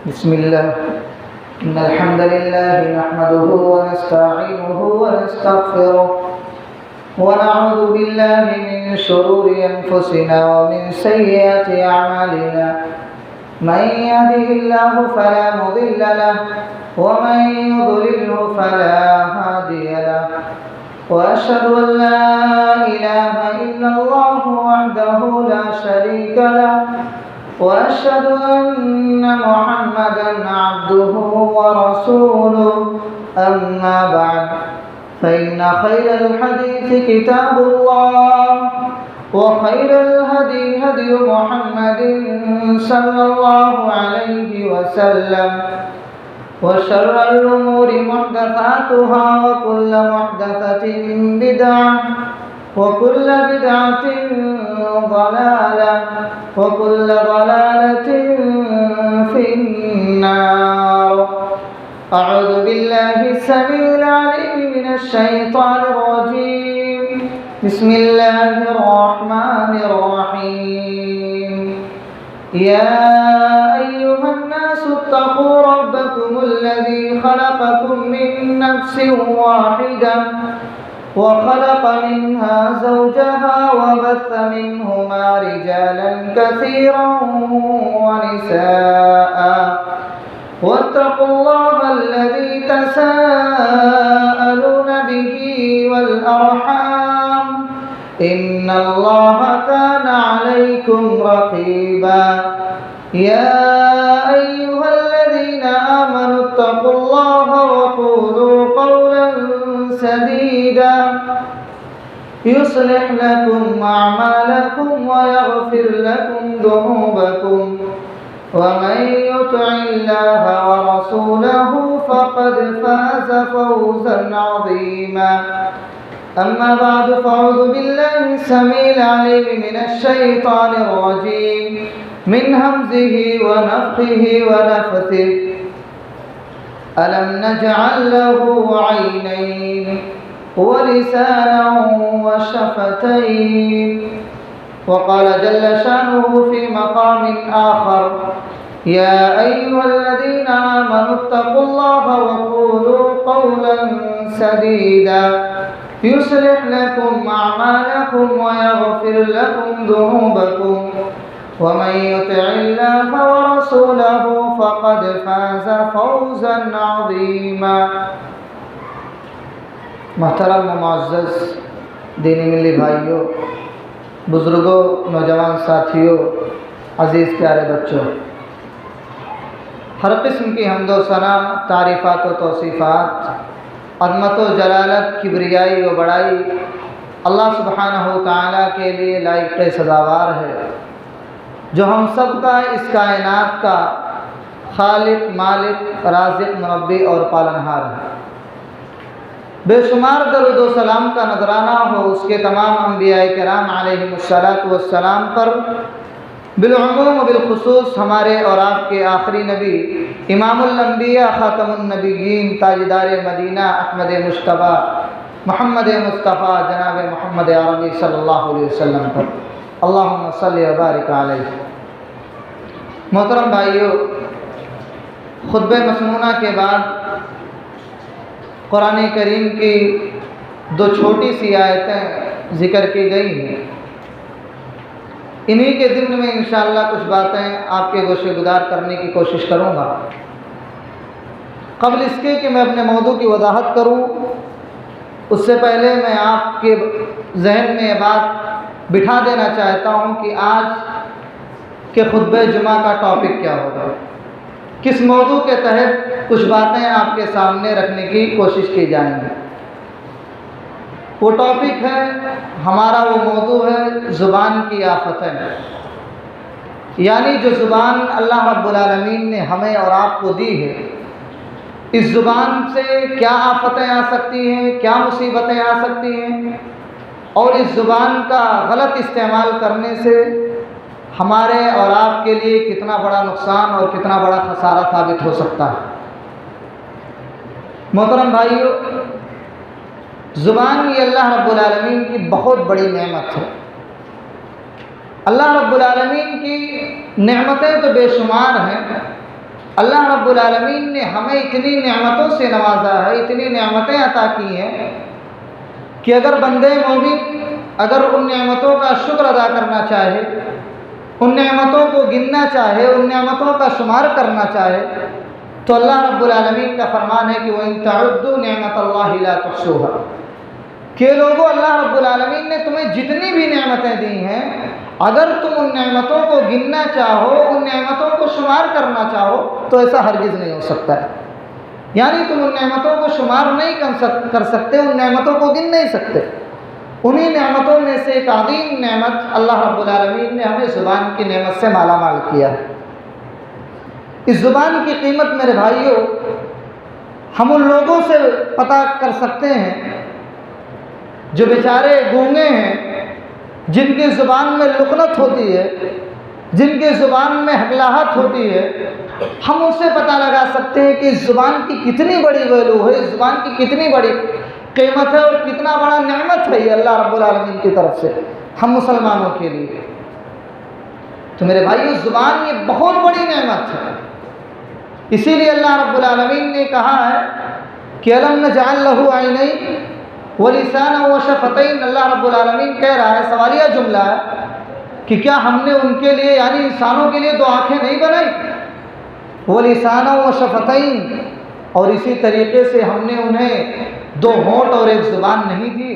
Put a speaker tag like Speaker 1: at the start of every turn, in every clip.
Speaker 1: بسم الله إن الحمد لله نحمده ونستعينه ونستغفره ونعوذ بالله من شرور أنفسنا ومن سيئات أعمالنا من يهده الله فلا مضل له ومن يضلله فلا هادي له وأشهد أن لا إله إلا الله وحده لا شريك له وأشهد أن محمدًا عبده ورسوله أما بعد فإن خير الحديث كتاب الله وخير الهدي هدي محمد صلى الله عليه وسلم وشر الأمور محدثاتها وكل محدثة بدعة وكل بدعة ضلالة وكل ضلالة في النار. أعوذ بالله السميع العليم من الشيطان الرجيم. بسم الله الرحمن الرحيم. يا أيها الناس اتقوا ربكم الذي خلقكم من نفس واحدة وخلق منها زوجها وبث منهما رجالا كثيرا ونساء واتقوا الله الذي تساءلون به والأرحام إن الله كان عليكم رقيبا. يا أيها الذين آمنوا اتقوا الله وقولوا قولا سديدا يصلح لكم أعمالكم ويغفر لكم ذنوبكم ومن يطع الله ورسوله فقد فاز فوزا عظيما. أما بعد فأعوذ بالله السميع العليم من الشيطان الرجيم من همزه ونفخه ونفثه. ألم نجعل له عينين ولسانا وشفتين. وقال جل شأنه في مقام آخر يا أيها الذين آمنوا اتقوا الله وقولوا قولا سديدا يصلح لكم أعمالكم ويغفر لكم ذنوبكم ومن يطع الله ورسوله فقد فاز فوزا عظيما. محترم و معزز دینی ملی بھائیوں، بزرگوں، نوجوان ساتھیوں، عزیز پیارے بچوں، ہر قسم کی حمد و ثنا، تعریفات و توصیفات، عظمت و جلالت، کبریائی و بڑائی اللہ سبحانہ و تعالیٰ کے لیے لائق سزاوار ہے، جو ہم سب کا اس کائنات کا خالق، مالک، رازق، مربی اور پالنہار ہے۔ بے شمار درود و سلام کا نذرانہ ہو اس کے تمام انبیاء کرام علیہم السلام پر، بالعموم و بالخصوص ہمارے اور آپ کے آخری نبی امام الانبیاء خاتم النبیین تاجدار مدینہ احمد مجتبیٰ محمد مصطفیٰ جناب محمد عربی صلی اللہ علیہ وسلم پر اللہم صلی و بارک علیہ۔ محترم بھائیو، خطبہ مسنونہ کے بعد قرآن کریم کی دو چھوٹی سی آیتیں ذکر کی گئی ہیں۔ انہی کے ضمن میں انشاءاللہ کچھ باتیں آپ کے گوشے گزار کرنے کی کوشش کروں گا۔ قبل اس کے کہ میں اپنے موضوع کی وضاحت کروں، اس سے پہلے میں آپ کے ذہن میں یہ بات بٹھا دینا چاہتا ہوں کہ آج کے خطبہ جمعہ کا ٹاپک کیا ہوگا، کس موضوع کے تحت کچھ باتیں آپ کے سامنے رکھنے کی کوشش کی جائیں گی۔ وہ ٹاپک ہے، ہمارا وہ موضوع ہے زبان کی آفتیں، یعنی جو زبان اللہ رب العالمین نے ہمیں اور آپ کو دی ہے، اس زبان سے کیا آفتیں آ سکتی ہیں، کیا مصیبتیں آ سکتی ہیں، اور اس زبان کا غلط استعمال کرنے سے ہمارے اور آپ کے لیے کتنا بڑا نقصان اور کتنا بڑا خسارہ ثابت ہو سکتا ہے۔ محترم بھائیو، زبان یہ اللہ رب العالمین کی بہت بڑی نعمت ہے۔ اللہ رب العالمین کی نعمتیں تو بے شمار ہیں۔ اللہ رب العالمین نے ہمیں اتنی نعمتوں سے نوازا ہے، اتنی نعمتیں عطا کی ہیں کہ اگر بندے مومن اگر ان نعمتوں کا شکر ادا کرنا چاہے، ان نعمتوں کو گننا چاہے، ان نعمتوں کا شمار کرنا چاہے، تو اللہ رب العالمین کا فرمان ہے کہ وَإِن تَعُدُّوا نِعْمَةَ اللَّهِ لَا تُحْصُوهَا، کہ لوگوں اللہ رب العالمین نے تمہیں جتنی بھی نعمتیں دی ہیں، اگر تم ان نعمتوں کو گننا چاہو، ان نعمتوں کو شمار کرنا چاہو تو ایسا ہرگز نہیں ہو سکتا ہے۔ یعنی تم ان نعمتوں کو شمار نہیں کر سکتے، ان نعمتوں کو گن نہیں سکتے۔ انہی نعمتوں میں سے ایک عظیم نعمت اللہ رب العالمین نے ہمیں زبان کی نعمت سے مالا مال کیا ہے۔ اس زبان کی قیمت میرے بھائیوں ہم ان لوگوں سے پتہ کر سکتے ہیں جو بیچارے گونگے ہیں، جن کی زبان میں لکنت ہوتی ہے، جن کی زبان میں ہگلاہٹ ہوتی ہے۔ ہم ان سے پتہ لگا سکتے ہیں کہ اس زبان کی کتنی بڑی ویلو ہے، اس زبان کی کتنی بڑی قیمت ہے اور کتنا بڑا نعمت ہے یہ اللہ رب العالمین کی طرف سے ہم مسلمانوں کے لیے۔ تو میرے بھائیو زبان یہ بہت بڑی نعمت ہے، اسی لیے اللہ رب العالمین نے کہا ہے کہ أَلَمْ نَجْعَلْ لَهُ عَيْنَيْنِ وَلِسَانًا وَشَفَتَيْنِ۔ اللہ رب العالمین کہہ رہا ہے، سوالیہ جملہ ہے کہ کیا ہم نے ان کے لیے یعنی انسانوں کے لیے دو آنکھیں نہیں بنائی؟ وَلِسَانًا وَشَفَتَيْنِ، اور اسی طریقے سے ہم نے انہیں دو ہونٹ اور ایک زبان نہیں دی۔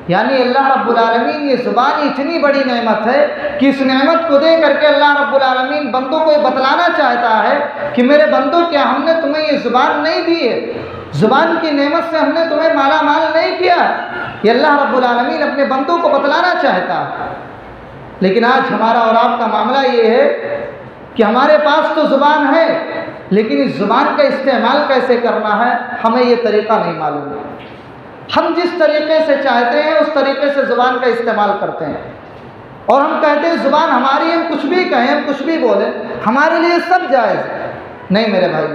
Speaker 1: یعنی اللہ رب العالمین یہ زبان اتنی بڑی نعمت ہے کہ اس نعمت کو دے کر کے اللہ رب العالمین بندوں کو یہ بتلانا چاہتا ہے کہ میرے بندوں کیا ہم نے تمہیں یہ زبان نہیں دی ہے، زبان کی نعمت سے ہم نے تمہیں مالا مال نہیں کیا ہے۔ یہ اللہ رب العالمین اپنے بندوں کو بتلانا چاہتا ہے۔ لیکن آج ہمارا اور آپ کا معاملہ یہ ہے کہ ہمارے پاس تو زبان ہے، لیکن اس زبان کا استعمال کیسے کرنا ہے ہمیں یہ طریقہ نہیں معلوم ہے۔ ہم جس طریقے سے چاہتے ہیں اس طریقے سے زبان کا استعمال کرتے ہیں، اور ہم کہتے ہیں زبان ہماری ہے، ہم کچھ بھی کہیں، ہم کچھ بھی بولیں، ہمارے لیے سب جائز ہے۔ نہیں میرے بھائی،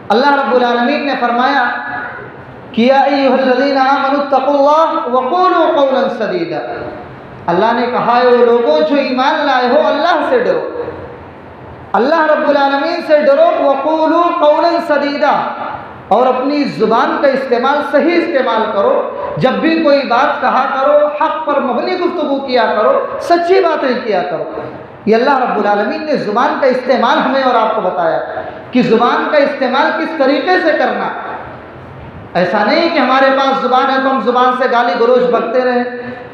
Speaker 1: اللہ رب العالمین نے فرمایا کہ یا ایھا الذین آمنوا اتقوا اللہ وقولوا قولا سدیدا۔ اللہ نے کہا ہے وہ لوگوں جو ایمان لائے ہو اللہ سے ڈرو، اللہ رب العالمین سے ڈرو، وقولوا قولا سدیدا، اور اپنی زبان کا استعمال صحیح استعمال کرو۔ جب بھی کوئی بات کہا کرو حق پر مبنی گفتگو کیا کرو، سچی باتیں کیا کرو۔ یہ اللہ رب العالمین نے زبان کا استعمال ہمیں اور آپ کو بتایا کہ زبان کا استعمال کس طریقے سے کرنا۔ ایسا نہیں کہ ہمارے پاس زبان ہے تو ہم زبان سے گالی گلوچ بکتے رہیں،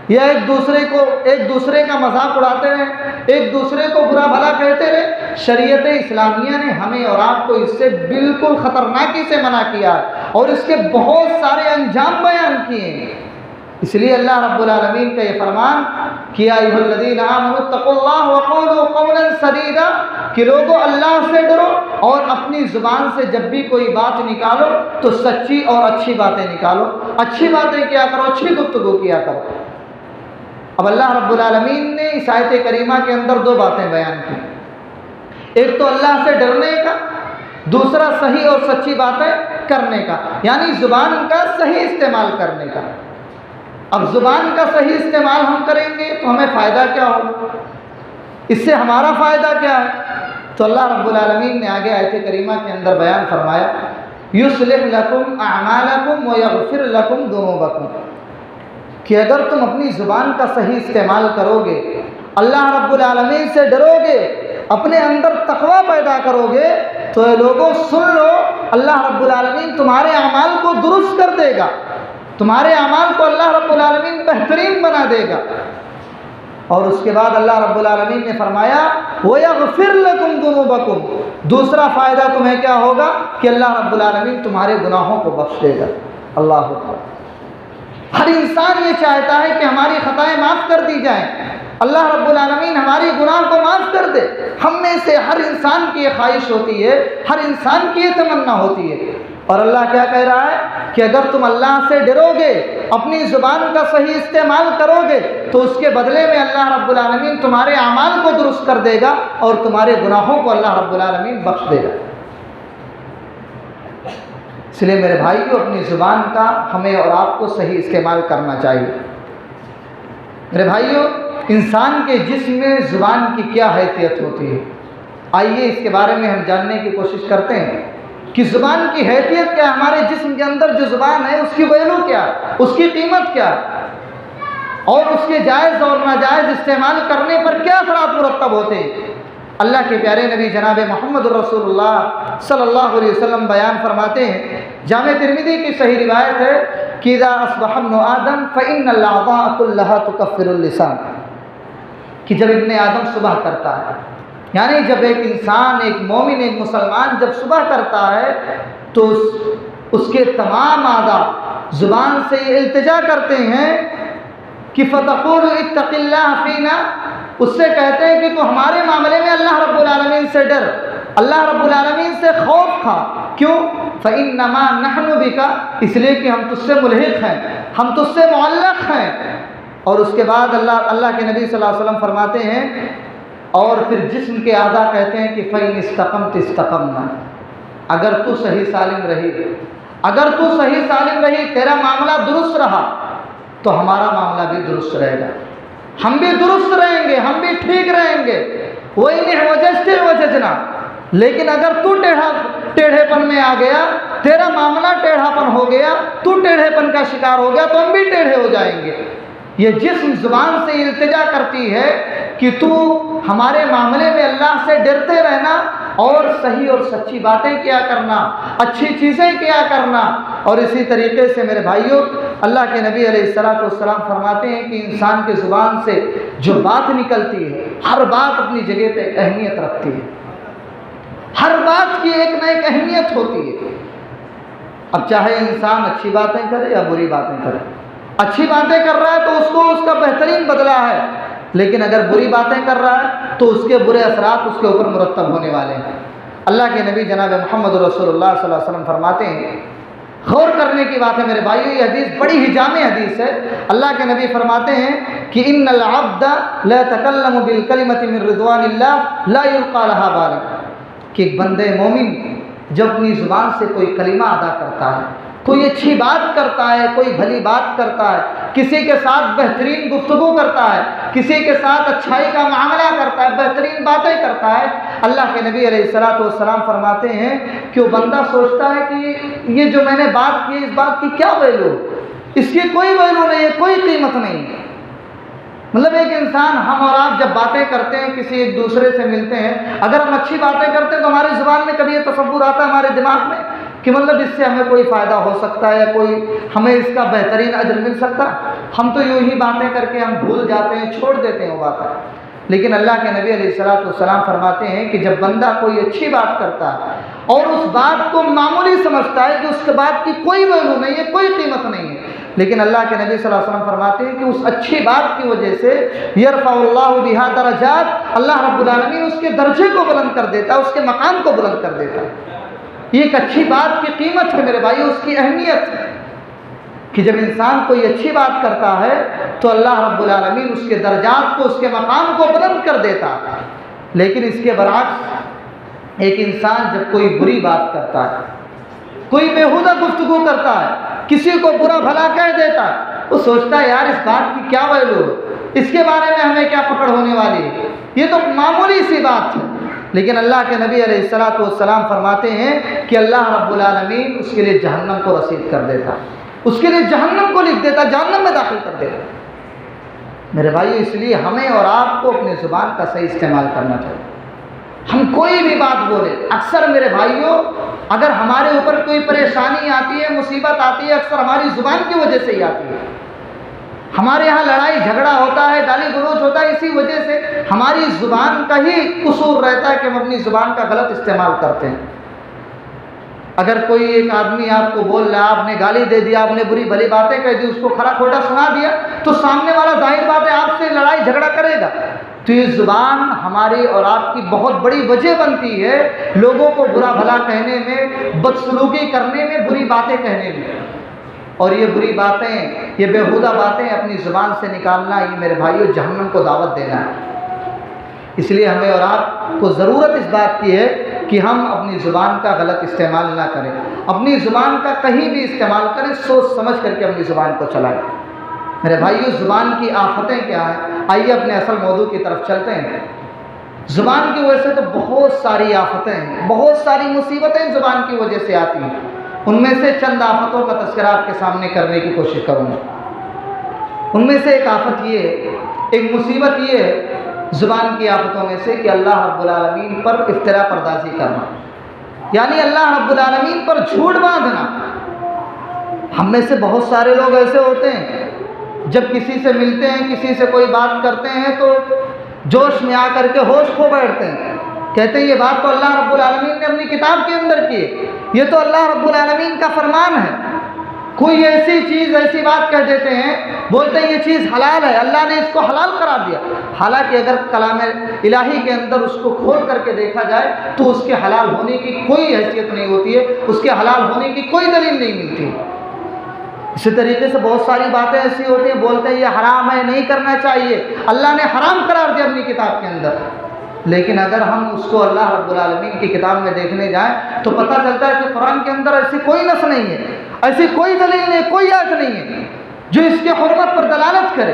Speaker 1: یا ایک دوسرے کا مذاق اڑاتے رہیں، ایک دوسرے کو برا بھلا کہتے رہیں۔ شریعت اسلامیہ نے ہمیں اور آپ کو اس سے بالکل خطرناکی سے منع کیا ہے اور اس کے بہت سارے انجام بیان کیے ہیں۔ اس لیے اللہ رب العالمین کا یہ فرمان کیا ایھا الذین آمنوا اتقوا اللہ وقولوا قولا سدیدا، کہ لوگوں اللہ سے ڈرو اور اپنی زبان سے جب بھی کوئی بات نکالو تو سچی اور اچھی باتیں نکالو، اچھی باتیں کیا کرو، اچھی گفتگو کیا کرو۔ اب اللہ رب العالمین نے اس آیت کریمہ کے اندر دو باتیں بیان کی، ایک تو اللہ سے ڈرنے کا، دوسرا صحیح اور سچی باتیں کرنے کا، یعنی زبان کا صحیح استعمال کرنے کا۔ اب زبان کا صحیح استعمال ہم کریں گے تو ہمیں فائدہ کیا ہوگا، اس سے ہمارا فائدہ کیا ہے؟ تو اللہ رب العالمین نے آگے آیت کریمہ کے اندر بیان فرمایا یصلح لکم اعمالکم ویغفر لکم ذنوبکم، کہ اگر تم اپنی زبان کا صحیح استعمال کرو گے، اللہ رب العالمین سے ڈرو گے، اپنے اندر تقوی پیدا کرو گے، تو اے لوگوں سن لو، اللہ رب العالمین تمہارے اعمال کو درست کر دے گا، تمہارے اعمال کو اللہ رب العالمین بہترین بنا دے گا۔ اور اس کے بعد اللہ رب العالمین نے فرمایا وَيَغْفِرْ لَكُمْ ذُنُوبَكُمْ، دوسرا فائدہ تمہیں کیا ہوگا کہ اللہ رب العالمین تمہارے گناہوں کو بخش دے گا۔ اللہ اکبر۔ ہر انسان یہ چاہتا ہے کہ ہماری خطائیں معاف کر دی جائیں، اللہ رب العالمین ہماری گناہ کو معاف کر دے۔ ہم میں سے ہر انسان کی یہ خواہش ہوتی ہے، ہر انسان کی یہ تمنا ہوتی ہے۔ اور اللہ کیا کہہ رہا ہے کہ اگر تم اللہ سے ڈرو گے، اپنی زبان کا صحیح استعمال کرو گے، تو اس کے بدلے میں اللہ رب العالمین تمہارے اعمال کو درست کر دے گا اور تمہارے گناہوں کو اللہ رب العالمین بخش دے گا۔ اس لیے میرے بھائیو اپنی زبان کا ہمیں اور آپ کو صحیح استعمال کرنا چاہیے۔ میرے بھائیو انسان کے جسم میں زبان کی کیا حیثیت ہوتی ہے؟ آئیے اس کے بارے میں ہم جاننے کی کوشش کرتے ہیں کہ زبان کی حیثیت کیا ہے، ہمارے جسم کے اندر جو زبان ہے اس کی ویلو کیا، اس کی قیمت کیا، اور اس کے جائز اور ناجائز استعمال کرنے پر کیا اثرات مرتب ہوتے ہیں۔ اللہ کے پیارے نبی جناب محمد الرسول اللہ صلی اللہ علیہ وسلم بیان فرماتے ہیں، جامع ترمذی کی صحیح روایت ہے کہ اذا اصبح ابن آدم فإن الأعضاء كلها تكفر اللسان، کہ جب ابن آدم صبح کرتا ہے، یعنی جب ایک انسان، ایک مومن، ایک مسلمان جب صبح کرتا ہے تو اس کے تمام اعضاء زبان سے یہ التجا کرتے ہیں کہ فتقول اتق اللہ فینا، اس سے کہتے ہیں کہ تو ہمارے معاملے میں اللہ رب العالمین سے ڈر، اللہ رب العالمین سے خوف کھا۔ کیوں؟ فإنما نحن بک، اس لیے کہ ہم تجھ سے ملحق ہیں، ہم تجھ سے معلق ہیں۔ اور اس کے بعد اللہ کے نبی صلی اللہ علیہ وسلم فرماتے ہیں، اور پھر جسم کے اعضاء کہتے ہیں کہ فإن استقمت استقمنا، اگر تو صحیح سالم رہی، اگر تو صحیح سالم رہی، تیرا معاملہ درست رہا تو ہمارا معاملہ بھی درست رہے گا، ہم بھی درست رہیں گے، ہم بھی ٹھیک رہیں گے۔ وَإِنِ اعْوَجَجْتَ اعْوَجَجْنَا، لیکن اگر تو ٹیڑھے پن میں آ گیا، تیرا معاملہ ٹیڑھا پن ہو گیا، تو ٹیڑھے پن کا شکار ہو گیا، تو ہم بھی ٹیڑھے ہو جائیں گے۔ یہ جسم زبان سے التجا کرتی ہے کہ تو ہمارے معاملے میں اللہ سے ڈرتے رہنا اور صحیح اور سچی باتیں کیا کرنا، اچھی چیزیں کیا کرنا۔ اور اسی طریقے سے میرے بھائیوں، اللہ کے نبی علیہ السلام فرماتے ہیں کہ انسان کے زبان سے جو بات نکلتی ہے، ہر بات اپنی جگہ پہ ایک اہمیت رکھتی ہے، ہر بات کی ایک نہ ایک اہمیت ہوتی ہے۔ اب چاہے انسان اچھی باتیں کرے یا بری باتیں کرے، اچھی باتیں کر رہا ہے تو اس کو اس کا بہترین بدلہ ہے، لیکن اگر بری باتیں کر رہا ہے تو اس کے برے اثرات اس کے اوپر مرتب ہونے والے ہیں۔ اللہ کے نبی جناب محمد رسول اللہ صلی اللہ علیہ وسلم فرماتے ہیں، غور کرنے کی بات ہے میرے بھائیو، یہ حدیث بڑی ہی جامع حدیث ہے۔ اللہ کے نبی فرماتے ہیں کہ ان العبد لا يتكلم بالكلمة من رضوان الله لا يلقى لها بال، کہ ایک بندے مومن جب اپنی زبان سے کوئی کلمہ ادا کرتا ہے، کوئی اچھی بات کرتا ہے، کوئی بھلی بات کرتا ہے، کسی کے ساتھ بہترین گفتگو کرتا ہے، کسی کے ساتھ اچھائی کا معاملہ کرتا ہے، بہترین باتیں کرتا ہے، اللہ کے نبی علیہ السلام فرماتے ہیں کہ وہ بندہ سوچتا ہے کہ یہ جو میں نے بات کی، اس بات کی کیا ویلو، اس کی کوئی ویلو نہیں ہے، کوئی قیمت نہیں ہے۔ مطلب ایک انسان، ہم اور آپ جب باتیں کرتے ہیں، کسی ایک دوسرے سے ملتے ہیں، اگر ہم اچھی باتیں کرتے ہیں تو ہماری زبان میں کبھی یہ تصور آتا ہے ہمارے دماغ میں کہ مطلب اس سے ہمیں کوئی فائدہ ہو سکتا ہے یا کوئی ہمیں اس کا بہترین اجر مل سکتا ہے؟ ہم تو یوں ہی باتیں کر کے ہم بھول جاتے ہیں، چھوڑ دیتے ہیں وہ باتیں۔ لیکن اللہ کے نبی علیہ السلام فرماتے ہیں کہ جب بندہ کوئی اچھی بات کرتا ہے اور اس بات کو معمولی سمجھتا ہے کہ اس کے بات کی کوئی ویلو نہیں ہے، کوئی قیمت نہیں ہے، لیکن اللہ کے نبی صلی اللہ علیہ وسلم فرماتے ہیں کہ اس اچھی بات کی وجہ سے یرفع اللہ بہا درجات، اللہ رب العالمین اس کے درجے کو بلند کر دیتا ہے، اس کے مقام کو بلند کر دیتا ہے۔ یہ ایک اچھی بات کی قیمت ہے میرے بھائی، اس کی اہمیت ہے کہ جب انسان کوئی اچھی بات کرتا ہے تو اللہ رب العالمین اس کے درجات کو، اس کے مقام کو بلند کر دیتا ہے۔ لیکن اس کے برعکس ایک انسان جب کوئی بری بات کرتا ہے، کوئی بیہودہ گفتگو کرتا ہے، کسی کو برا بھلا کہہ دیتا ہے، وہ سوچتا ہے یار اس بات کی کیا ویلو، اس کے بارے میں ہمیں کیا پکڑ ہونے والی ہے، یہ تو معمولی سی بات ہے۔ لیکن اللہ کے نبی علیہ السلام فرماتے ہیں کہ اللہ رب العالمین اس کے لیے جہنم کو رسید کر دیتا، اس کے لیے جہنم کو لکھ دیتا، جہنم میں داخل کر دیتا۔ میرے بھائی، اس لیے ہمیں اور آپ کو اپنی زبان کا صحیح استعمال کرنا چاہیے۔ ہم کوئی بھی بات بولے، اکثر میرے بھائیوں اگر ہمارے اوپر کوئی پریشانی آتی ہے، مصیبت آتی ہے، اکثر ہماری زبان کی وجہ سے ہی آتی ہے۔ ہمارے یہاں لڑائی جھگڑا ہوتا ہے، گالی گلوچ ہوتا ہے، اسی وجہ سے ہماری زبان کا ہی قصور رہتا ہے کہ ہم اپنی زبان کا غلط استعمال کرتے ہیں۔ اگر کوئی ایک آدمی آپ کو بول رہا ہے، آپ نے گالی دے دیا، آپ نے بری بھلی باتیں کہہ دی، اس کو کھرا کھوٹا سنا دیا، تو سامنے والا ظاہر بات ہے آپ سے لڑائی جھگڑا کرے گا۔ تو یہ زبان ہماری اور آپ کی بہت بڑی وجہ بنتی ہے لوگوں کو برا بھلا کہنے میں، بدسلوکی کرنے میں، بری باتیں کہنے میں۔ اور یہ بری باتیں، یہ بیہودہ باتیں اپنی زبان سے نکالنا، یہ میرے بھائیوں جہنم کو دعوت دینا ہے۔ اس لیے ہمیں اور آپ کو ضرورت اس بات کی ہے کہ ہم اپنی زبان کا غلط استعمال نہ کریں، اپنی زبان کا کہیں بھی استعمال کریں، سوچ سمجھ کر کے اپنی زبان کو چلائیں۔ میرے بھائیو، زبان کی آفتیں کیا ہیں؟ آئیے اپنے اصل موضوع کی طرف چلتے ہیں۔ زبان کی وجہ سے تو بہت ساری آفتیں ہیں، بہت ساری مصیبتیں زبان کی وجہ سے آتی ہیں۔ ان میں سے چند آفتوں کا تذکرہ آپ کے سامنے کرنے کی کوشش کروں گا۔ ان میں سے ایک آفت یہ ہے، ایک مصیبت یہ ہے زبان کی آفتوں میں سے کہ اللہ رب العالمین پر افتراء پردازی کرنا، یعنی اللہ رب العالمین پر جھوٹ باندھنا۔ ہم میں سے بہت سارے لوگ ایسے ہوتے ہیں، جب کسی سے ملتے ہیں، کسی سے کوئی بات کرتے ہیں تو جوش میں آ کر کے ہوش کھو بیٹھتے ہیں، کہتے ہیں یہ بات تو اللہ رب العالمین نے اپنی کتاب کے اندر کی ہے، یہ تو اللہ رب العالمین کا فرمان ہے۔ کوئی ایسی چیز، ایسی بات کہہ دیتے ہیں، بولتے ہیں یہ چیز حلال ہے، اللہ نے اس کو حلال قرار دیا، حالانکہ اگر کلام الہی کے اندر اس کو کھول کر کے دیکھا جائے تو اس کے حلال ہونے کی کوئی حیثیت نہیں ہوتی ہے، اس کے حلال ہونے کی کوئی دلیل نہیں ملتی۔ اسی طریقے سے بہت ساری باتیں ایسی ہوتی ہیں، بولتے ہیں یہ حرام ہے، نہیں کرنا چاہیے، اللہ نے حرام قرار دیا اپنی کتاب کے اندر، لیکن اگر ہم اس کو اللہ رب العالمین کی کتاب میں دیکھنے جائیں تو پتہ چلتا ہے کہ قرآن کے اندر ایسی کوئی نص نہیں ہے، ایسی کوئی دلیل نہیں، کوئی آیت نہیں ہے جو اس کے حرمت پر دلالت کرے۔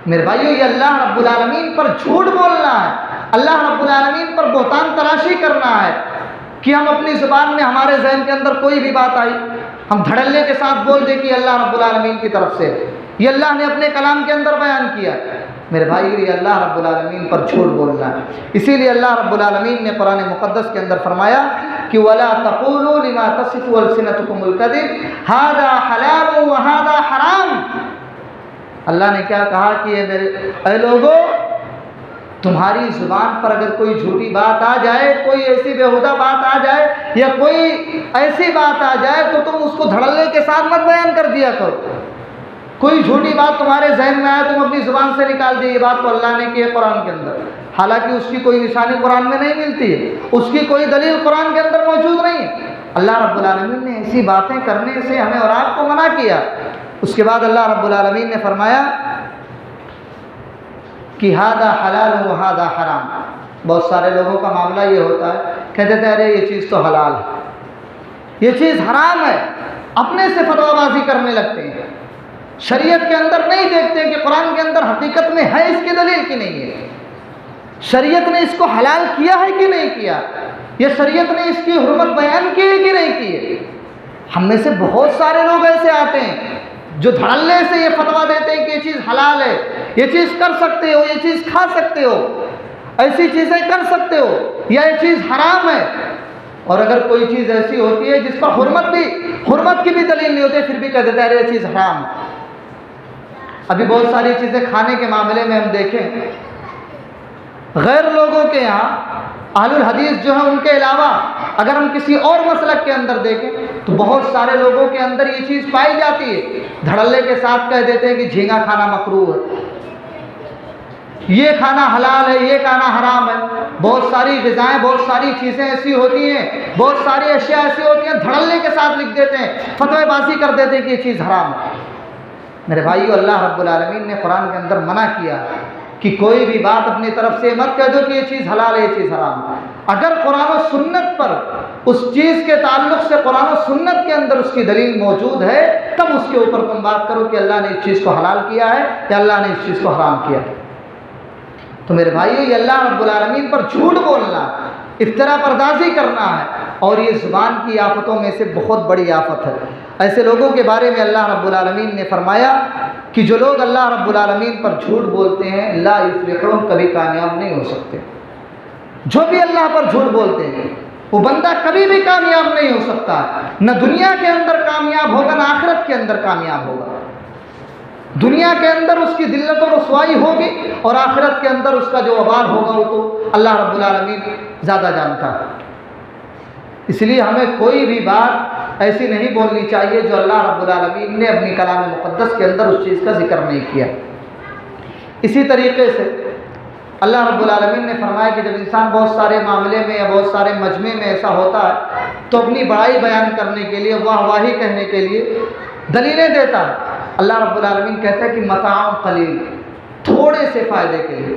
Speaker 1: میرے بھائیو، یہ اللہ رب العالمین پر جھوٹ بولنا ہے، اللہ رب العالمین پر بہتان تراشی کرنا ہے کہ ہم اپنی زبان میں، ہمارے ذہن کے اندر کوئی بھی بات آئی، ہم دھڑلے کے ساتھ بول دیں کہ اللہ رب العالمین کی طرف سے، یہ اللہ نے اپنے کلام کے اندر بیان کیا۔ میرے بھائی، یہ اللہ رب العالمین پر جھوٹ بولنا ہے۔ اسی لیے اللہ رب العالمین نے قرآن مقدس کے اندر فرمایا کہ وَلَا تَقُولُوا لِمَا تَصِفُ أَلْسِنَتُكُمُ الْكَذِبَ هَذَا حَلَالٌ وَهَذَا حَرَامٌ۔ اللہ نے کیا کہا کہ اے لوگو، تمہاری زبان پر اگر کوئی جھوٹی بات آ جائے، کوئی ایسی بیہودہ بات آ جائے یا کوئی ایسی بات آ جائے تو تم اس کو دھڑلے کے ساتھ مت بیان کر دیا کرو۔ کوئی جھوٹی بات تمہارے ذہن میں آئے، تم اپنی زبان سے نکال دی یہ بات تو اللہ نے کی ہے قرآن کے اندر، حالانکہ اس کی کوئی نشانی قرآن میں نہیں ملتی ہے، اس کی کوئی دلیل قرآن کے اندر موجود نہیں ہے۔ اللہ رب العالمین نے ایسی باتیں کرنے سے ہمیں اور آپ کو منع کیا۔ اس کے بعد اللہ رب العالمین نے فرمایا کہ ھذا حلال و ھذا حرام۔ بہت سارے لوگوں کا معاملہ یہ ہوتا ہے، کہتے تھے ارے یہ چیز تو حلال ہے، یہ چیز حرام ہے، اپنے سے فتویٰ بازی کرنے لگتے ہیں، شریعت کے اندر نہیں دیکھتے کہ قرآن کے اندر حقیقت میں ہے اس کی دلیل کی نہیں ہے، شریعت نے اس کو حلال کیا ہے کہ نہیں کیا، یا شریعت نے اس کی حرمت بیان کی ہے کہ نہیں کی ہے۔ ہم میں سے بہت سارے لوگ ایسے آتے ہیں جو دھڑلے سے یہ فتویٰ دیتے ہیں کہ یہ چیز حلال ہے، یہ چیز کر سکتے ہو، یہ چیز کھا سکتے ہو، ایسی چیزیں کر سکتے ہو، یا یہ چیز حرام ہے۔ اور اگر کوئی چیز ایسی ہوتی ہے جس پر حرمت کی بھی دلیل نہیں ہوتی، پھر بھی کہہ دیتا ہے یہ چیز حرام ہے۔ ابھی بہت ساری چیزیں کھانے کے معاملے میں ہم دیکھیں، غیر لوگوں کے یہاں اہل الحدیث جو ہیں ان کے علاوہ اگر ہم کسی اور مسلک کے اندر دیکھیں تو بہت سارے لوگوں کے اندر یہ چیز پائی جاتی ہے، دھڑلے کے ساتھ کہہ دیتے ہیں کہ جھینگا کھانا مکروہ ہے، یہ کھانا حلال ہے، یہ کھانا حرام ہے۔ بہت ساری غذائیں، بہت ساری چیزیں ایسی ہوتی ہیں، بہت ساری اشیاء ایسی ہوتی ہیں، دھڑلے کے ساتھ لکھ دیتے ہیں، فتوی بازی کر دیتے ہیں کہ یہ چیز حرام ہے۔ میرے بھائیو، اللہ رب العالمین نے قرآن کے اندر منع کیا کہ کوئی بھی بات اپنی طرف سے مت کہہ دو کہ یہ چیز حلال ہے، یہ چیز حرام ہے۔ اگر قرآن و سنت پر اس چیز کے تعلق سے قرآن و سنت کے اندر اس کی دلیل موجود ہے، تب اس کے اوپر تم بات کرو کہ اللہ نے اس چیز کو حلال کیا ہے یا اللہ نے اس چیز کو حرام کیا ہے۔ تو میرے بھائیو، یہ اللہ رب العالمین پر جھوٹ بولنا، افتراء پردازی کرنا ہے، اور یہ زبان کی آفتوں میں سے بہت بڑی آفت ہے۔ ایسے لوگوں کے بارے میں اللہ رب العالمین نے فرمایا کہ جو لوگ اللہ رب العالمین پر جھوٹ بولتے ہیں لا یفلحون، کبھی کامیاب نہیں ہو سکتے۔ جو بھی اللہ پر جھوٹ بولتے ہیں وہ بندہ کبھی بھی کامیاب نہیں ہو سکتا، نہ دنیا کے اندر کامیاب ہوگا نہ آخرت کے اندر کامیاب ہوگا۔ دنیا کے اندر اس کی ذلت و رسوائی ہوگی، اور آخرت کے اندر اس کا جو وبال ہوگا وہ تو اللہ رب العالمین زیادہ جانتا ہے۔ اس لیے ہمیں کوئی بھی بات ایسی نہیں بولنی چاہیے جو اللہ رب العالمین نے اپنی کلام مقدس کے اندر اس چیز کا ذکر نہیں کیا۔ اسی طریقے سے اللہ رب العالمین نے فرمایا کہ جب انسان بہت سارے معاملے میں یا بہت سارے مجمع میں ایسا ہوتا ہے تو اپنی بڑائی بیان کرنے کے لیے، واہ واہی کہنے کے لیے دلیلیں دیتا ہے۔ اللہ رب العالمین کہتا ہے کہ متاع قلیل، تھوڑے سے فائدے کے لیے،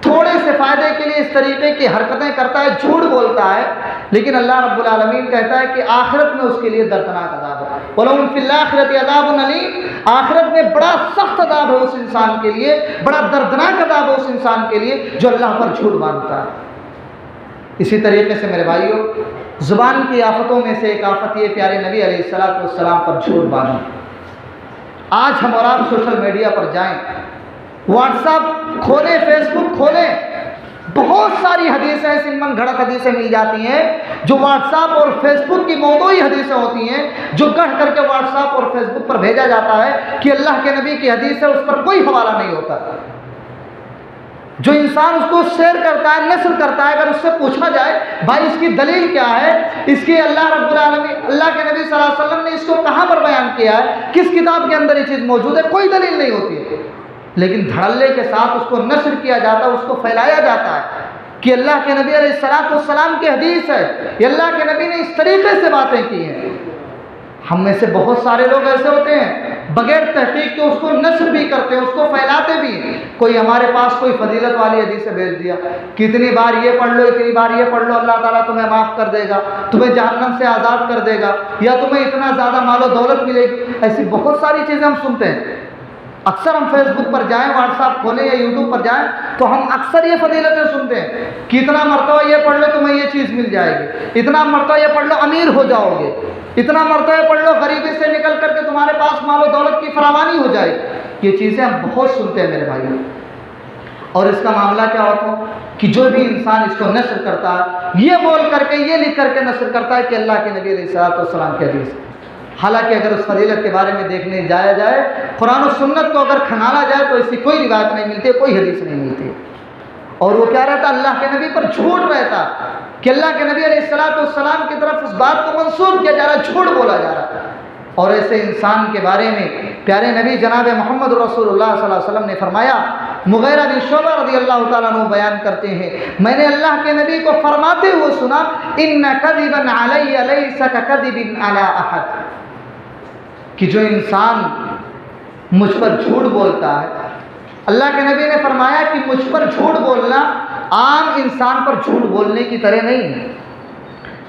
Speaker 1: تھوڑے سے فائدے کے لیے اس طریقے کی حرکتیں کرتا ہے، جھوٹ بولتا ہے، لیکن اللہ رب العالمین کہتا ہے کہ آخرت میں اس کے لیے دردناک عذاب ہے۔ وَلَهُمْ فِي الْآخِرَةِ عَذَابٌ أَلِيمٌ، آخرت میں بڑا سخت عذاب ہے اس انسان کے لیے، بڑا دردناک عذاب ہے اس انسان کے لیے جو اللہ پر جھوٹ باندھتا ہے۔ اسی طریقے سے میرے بھائیوں، زبان کی آفتوں میں سے ایک آفت یہ پیارے نبی علیہ السلام پر جھوٹ باندھنا۔ آج ہم اور آپ سوشل میڈیا پر جائیں، واٹس ایپ کھولیں، فیس بک کھولیں، بہت ساری حدیثیں ایسی من گھڑت حدیثیں مل جاتی ہیں جو واٹس ایپ اور فیس بک کی موضوعی حدیثیں ہوتی ہیں، جو گڑھ کر کے واٹس ایپ اور فیس بک پر بھیجا جاتا ہے کہ اللہ کے نبی کی حدیث ہے، اس پر کوئی حوالہ نہیں ہوتا۔ جو انسان اس کو شیئر کرتا ہے، نشر کرتا ہے، اگر اس سے پوچھا جائے بھائی اس کی دلیل کیا ہے، اس کی اللہ رب العالمین اللہ کے نبی صلی اللہ علیہ وسلم نے اس کو کہاں پر بیان کیا ہے، کس کتاب کے اندر یہ چیز موجود ہے، کوئی دلیل نہیں ہوتی ہے، لیکن دھڑلے کے ساتھ اس کو نشر کیا جاتا ہے، اس کو پھیلایا جاتا ہے کہ اللہ کے نبی علیہ السلام کی حدیث ہے، یہ اللہ کے نبی نے اس طریقے سے باتیں کی ہیں۔ ہم میں سے بہت سارے لوگ ایسے ہوتے ہیں بغیر تحقیق کے اس کو نشر بھی کرتے ہیں، اس کو پھیلاتے بھی ہیں۔ کوئی ہمارے پاس کوئی فضیلت والی حدیث بھیج دیا کہ اتنی بار یہ پڑھ لو، اتنی بار یہ پڑھ لو، اللہ تعالیٰ تمہیں معاف کر دے گا، تمہیں جہنم سے آزاد کر دے گا، یا تمہیں اتنا زیادہ مال و دولت ملے گی۔ ایسی بہت ساری چیزیں ہم سنتے ہیں۔ اکثر ہم فیس بک پر جائیں، واٹس ایپ کھولیں یا یوٹیوب پر جائیں تو ہم اکثر یہ فضیلتیں سنتے ہیں کہ اتنا مرتبہ یہ پڑھ لو تمہیں یہ چیز مل جائے گی، اتنا مرتبہ یہ پڑھ لو امیر ہو جاؤ گے، اتنا مرتبہ پڑھ لو غریبی سے نکل کر کے تمہارے پاس مال و دولت کی فراوانی ہو جائے گی۔ یہ چیزیں ہم بہت سنتے ہیں میرے بھائیوں، اور اس کا معاملہ کیا ہوتا ہے کہ جو بھی انسان اس کو نشر کرتا ہے، یہ بول کر کے، یہ لکھ کر کے نشر کرتا ہے کہ اللہ کے نبی علیہ السلام کی حدیث۔ حالانکہ اگر اس فضیلت کے بارے میں دیکھنے جایا جائے، قرآن و سنت کو اگر کھنگالا جائے تو اس کی کوئی روایت نہیں ملتی، کوئی حدیث نہیں ملتی، اور وہ کیا رہتا، اللہ کے نبی پر جھوٹ رہتا کہ اللہ کے نبی علیہ السلام کی طرف اس بات کو منسوب کیا جا رہا، جھوٹ بولا جا رہا۔ اور ایسے انسان کے بارے میں پیارے نبی جناب محمد رسول اللہ صلی اللہ علیہ وسلم نے فرمایا، مغیرہ بن شعبہ رضی اللہ تعالیٰ عنہ بیان کرتے ہیں، میں نے اللہ کے نبی کو فرماتے ہوئے سنا، ان کذبا علی لیس ککذب علی احد، کہ جو انسان مجھ پر جھوٹ بولتا ہے، اللہ کے نبی نے فرمایا کہ مجھ پر جھوٹ بولنا عام انسان پر جھوٹ بولنے کی طرح نہیں ہے۔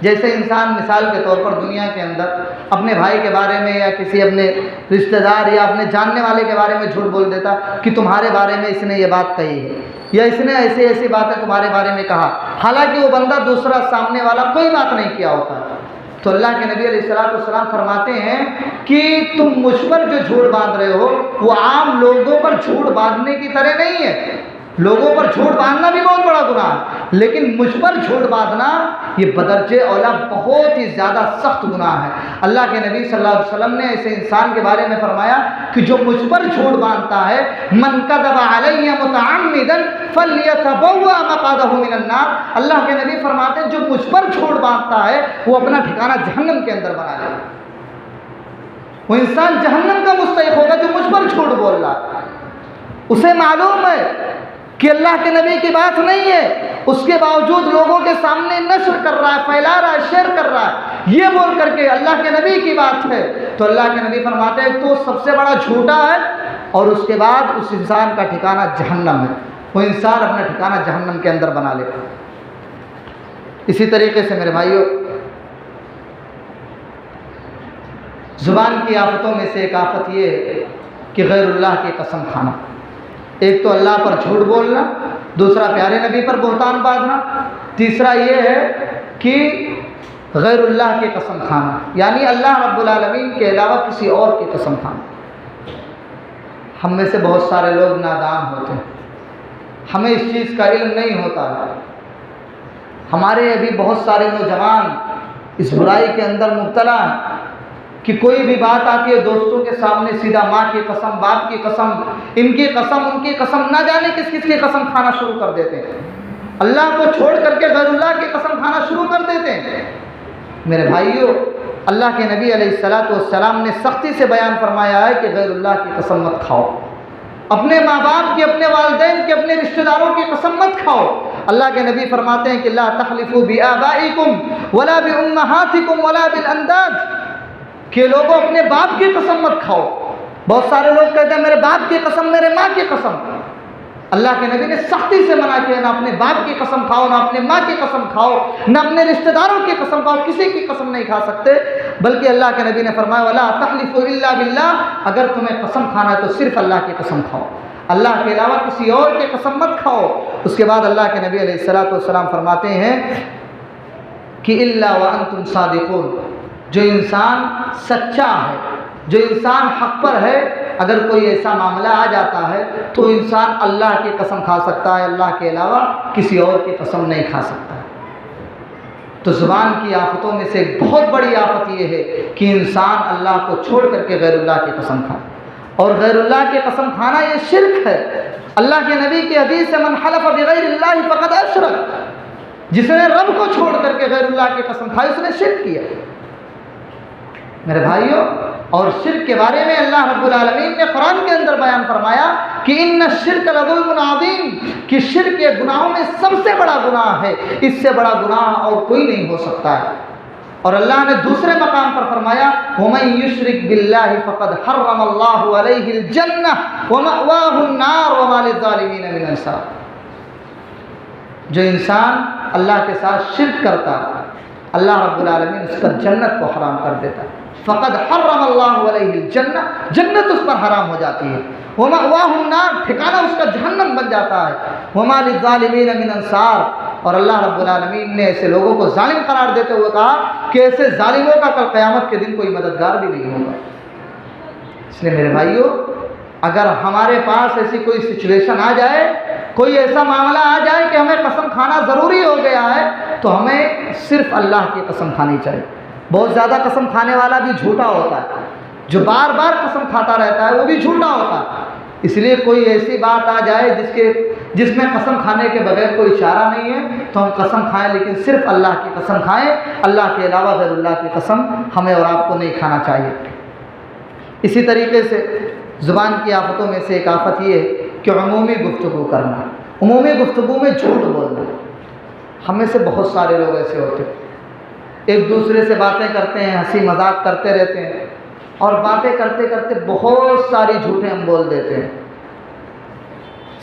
Speaker 1: جیسے انسان مثال کے طور پر دنیا کے اندر اپنے بھائی کے بارے میں یا کسی اپنے رشتہ دار یا اپنے جاننے والے کے بارے میں جھوٹ بول دیتا کہ تمہارے بارے میں اس نے یہ بات کہی ہے، یا اس نے ایسی ایسی باتیں تمہارے بارے میں کہا، حالانکہ وہ بندہ دوسرا سامنے والا کوئی بات نہیں کیا ہوتا۔ تو اللہ کے نبی علیہ السلام فرماتے ہیں کہ تم مجھ پر جو جھوٹ باندھ رہے ہو وہ عام لوگوں پر جھوٹ باندھنے کی طرح نہیں ہے۔ لوگوں پر جھوٹ باندھنا بھی بہت بڑا گناہ ہے، لیکن مجھ پر جھوٹ باندھنا یہ بدرجہ اولا بہت ہی زیادہ سخت گناہ ہے۔ اللہ کے نبی صلی اللہ علیہ وسلم نے ایسے انسان کے بارے میں فرمایا کہ جو مجھ پر جھوٹ باندھتا ہے، من کذب علی متعمدا فلیتبوأ مقعدہ من النار، اللہ کے نبی فرماتے ہیں جو مجھ پر جھوٹ باندھتا ہے وہ اپنا ٹھکانہ جہنم کے اندر بنا لے۔ وہ انسان جہنم کا مستحق ہوگا جو مجھ پر جھوٹ بول رہا ہے۔ اسے معلوم ہے کہ اللہ کے نبی کی بات نہیں ہے، اس کے باوجود لوگوں کے سامنے نشر کر رہا ہے، پھیلا رہا ہے، شیئر کر رہا ہے، یہ بول کر کے اللہ کے نبی کی بات ہے۔ تو اللہ کے نبی فرماتے ہیں تو سب سے بڑا جھوٹا ہے، اور اس کے بعد اس انسان کا ٹھکانہ جہنم ہے، وہ انسان اپنا ٹھکانہ جہنم کے اندر بنا لے۔ اسی طریقے سے میرے بھائیوں، زبان کی آفتوں میں سے ایک آفت یہ ہے کہ غیر اللہ کی قسم کھانا۔ ایک تو اللہ پر جھوٹ بولنا، دوسرا پیارے نبی پر بہتان باندھنا، تیسرا یہ ہے کہ غیر اللہ کی قسم کھانا، یعنی اللہ رب العالمین کے علاوہ کسی اور کی قسم کھانا۔ ہم میں سے بہت سارے لوگ نادان ہوتے ہیں، ہمیں اس چیز کا علم نہیں ہوتا ہے۔ ہمارے ابھی بہت سارے نوجوان اس برائی کے اندر مبتلا ہیں کہ کوئی بھی بات آتی ہے دوستوں کے سامنے سیدھا ماں کی قسم، باپ کی قسم، ان کی قسم، ان کی قسم، نہ جانے کس کس کی قسم کھانا شروع کر دیتے ہیں، اللہ کو چھوڑ کر کے غیر اللہ کی قسم کھانا شروع کر دیتے ہیں۔ میرے بھائیوں، اللہ کے نبی علیہ السلام نے سختی سے بیان فرمایا ہے کہ غیر اللہ کی قسم مت کھاؤ، اپنے ماں باپ کی، اپنے والدین کی، اپنے رشتہ داروں کی قسم مت کھاؤ۔ اللہ کے نبی فرماتے ہیں کہ لا تحلفوا بآبائکم ولا بأمہاتکم ولا بالانداد، کہ لوگوں اپنے باپ کی قسم مت کھاؤ۔ بہت سارے لوگ کہتے ہیں میرے باپ کی قسم، میرے ماں کی قسم، اللہ کے نبی نے سختی سے منع کیا، نہ اپنے باپ کی قسم کھاؤ، نہ اپنے ماں کی قسم کھاؤ، نہ اپنے رشتہ داروں کی قسم کھاؤ، کسی کی قسم نہیں کھا سکتے، بلکہ اللہ کے نبی نے فرمایا وَلَا تَحْلِفُوا إِلَّا بِاللَّهِ، اگر تمہیں قسم کھانا ہے تو صرف اللہ کی قسم کھاؤ، اللہ کے علاوہ کسی اور کی قسم مت کھاؤ۔ اس کے بعد اللہ کے نبی علیہ السلام فرماتے ہیں کہ إِلَّا وَأَنْتُمْ صَادِقُونَ، جو انسان سچا ہے، جو انسان حق پر ہے، اگر کوئی ایسا معاملہ آ جاتا ہے تو انسان اللہ کی قسم کھا سکتا ہے، اللہ کے علاوہ کسی اور کی قسم نہیں کھا سکتا۔ تو زبان کی آفتوں میں سے ایک بہت بڑی آفت یہ ہے کہ انسان اللہ کو چھوڑ کر کے غیر اللہ کی قسم کھائے، اور غیر اللہ کی قسم کھانا یہ شرک ہے۔ اللہ کے نبی کی حدیث سے من حلف بغیر اللہ فقد اشرک، جس نے رب کو چھوڑ کر کے غیر اللہ کی قسم کھائی اس نے شرک کیا۔ میرے بھائیوں، اور شرک کے بارے میں اللہ رب العالمین نے قرآن کے اندر بیان فرمایا کہ ان الشرک لظلم عظیم، کہ شرک یہ گناہوں میں سب سے بڑا گناہ ہے، اس سے بڑا گناہ اور کوئی نہیں ہو سکتا ہے۔ اور اللہ نے دوسرے مقام پر فرمایا وَمَن يُشْرِكْ بِاللَّهِ فَقَدْ حَرَّمَ اللَّهُ عَلَيْهِ الْجَنَّةَ وَمَأْوَاهُ النَّارُ وَمَا لِلظَّالِمِينَ مِنْ أَنصَارٍ، جو انسان اللہ کے ساتھ شرک کرتا ہے اللہ رب العالمین اس پر جنت کو حرام کر دیتا ہے۔ فقد حرم اللہ علیہ الجنہ، جنت اس پر حرام ہو جاتی ہے، ومأواہ النار، ٹھکانہ اس کا جہنم بن جاتا ہے، وما للظالمین من انصار، اور اللہ رب العالمین نے ایسے لوگوں کو ظالم قرار دیتے ہوئے کہا کہ ایسے ظالموں کا کل قیامت کے دن کوئی مددگار بھی نہیں ہوگا۔ اس لیے میرے بھائیوں، اگر ہمارے پاس ایسی کوئی سچویشن آ جائے، کوئی ایسا معاملہ آ جائے کہ ہمیں قسم کھانا ضروری ہو گیا ہے، تو ہمیں صرف اللہ کی قسم کھانی چاہیے۔ بہت زیادہ قسم کھانے والا بھی جھوٹا ہوتا ہے، جو بار بار قسم کھاتا رہتا ہے وہ بھی جھوٹا ہوتا ہے۔ اس لیے کوئی ایسی بات آ جائے جس میں قسم کھانے کے بغیر کوئی چارہ نہیں ہے تو ہم قسم کھائیں، لیکن صرف اللہ کی قسم کھائیں، اللہ کے علاوہ غیر اللہ کی قسم ہمیں اور آپ کو نہیں کھانا چاہیے۔ اسی طریقے سے زبان کی آفتوں میں سے ایک آفت یہ ہے کہ عمومی گفتگو کرنا، عمومی گفتگو میں جھوٹ بولنا۔ ہم میں سے بہت سارے لوگ ایسے ہوتے ہیں، ایک دوسرے سے باتیں کرتے ہیں، ہنسی مذاق کرتے رہتے ہیں، اور باتیں کرتے کرتے بہت ساری جھوٹیں ہم بول دیتے ہیں۔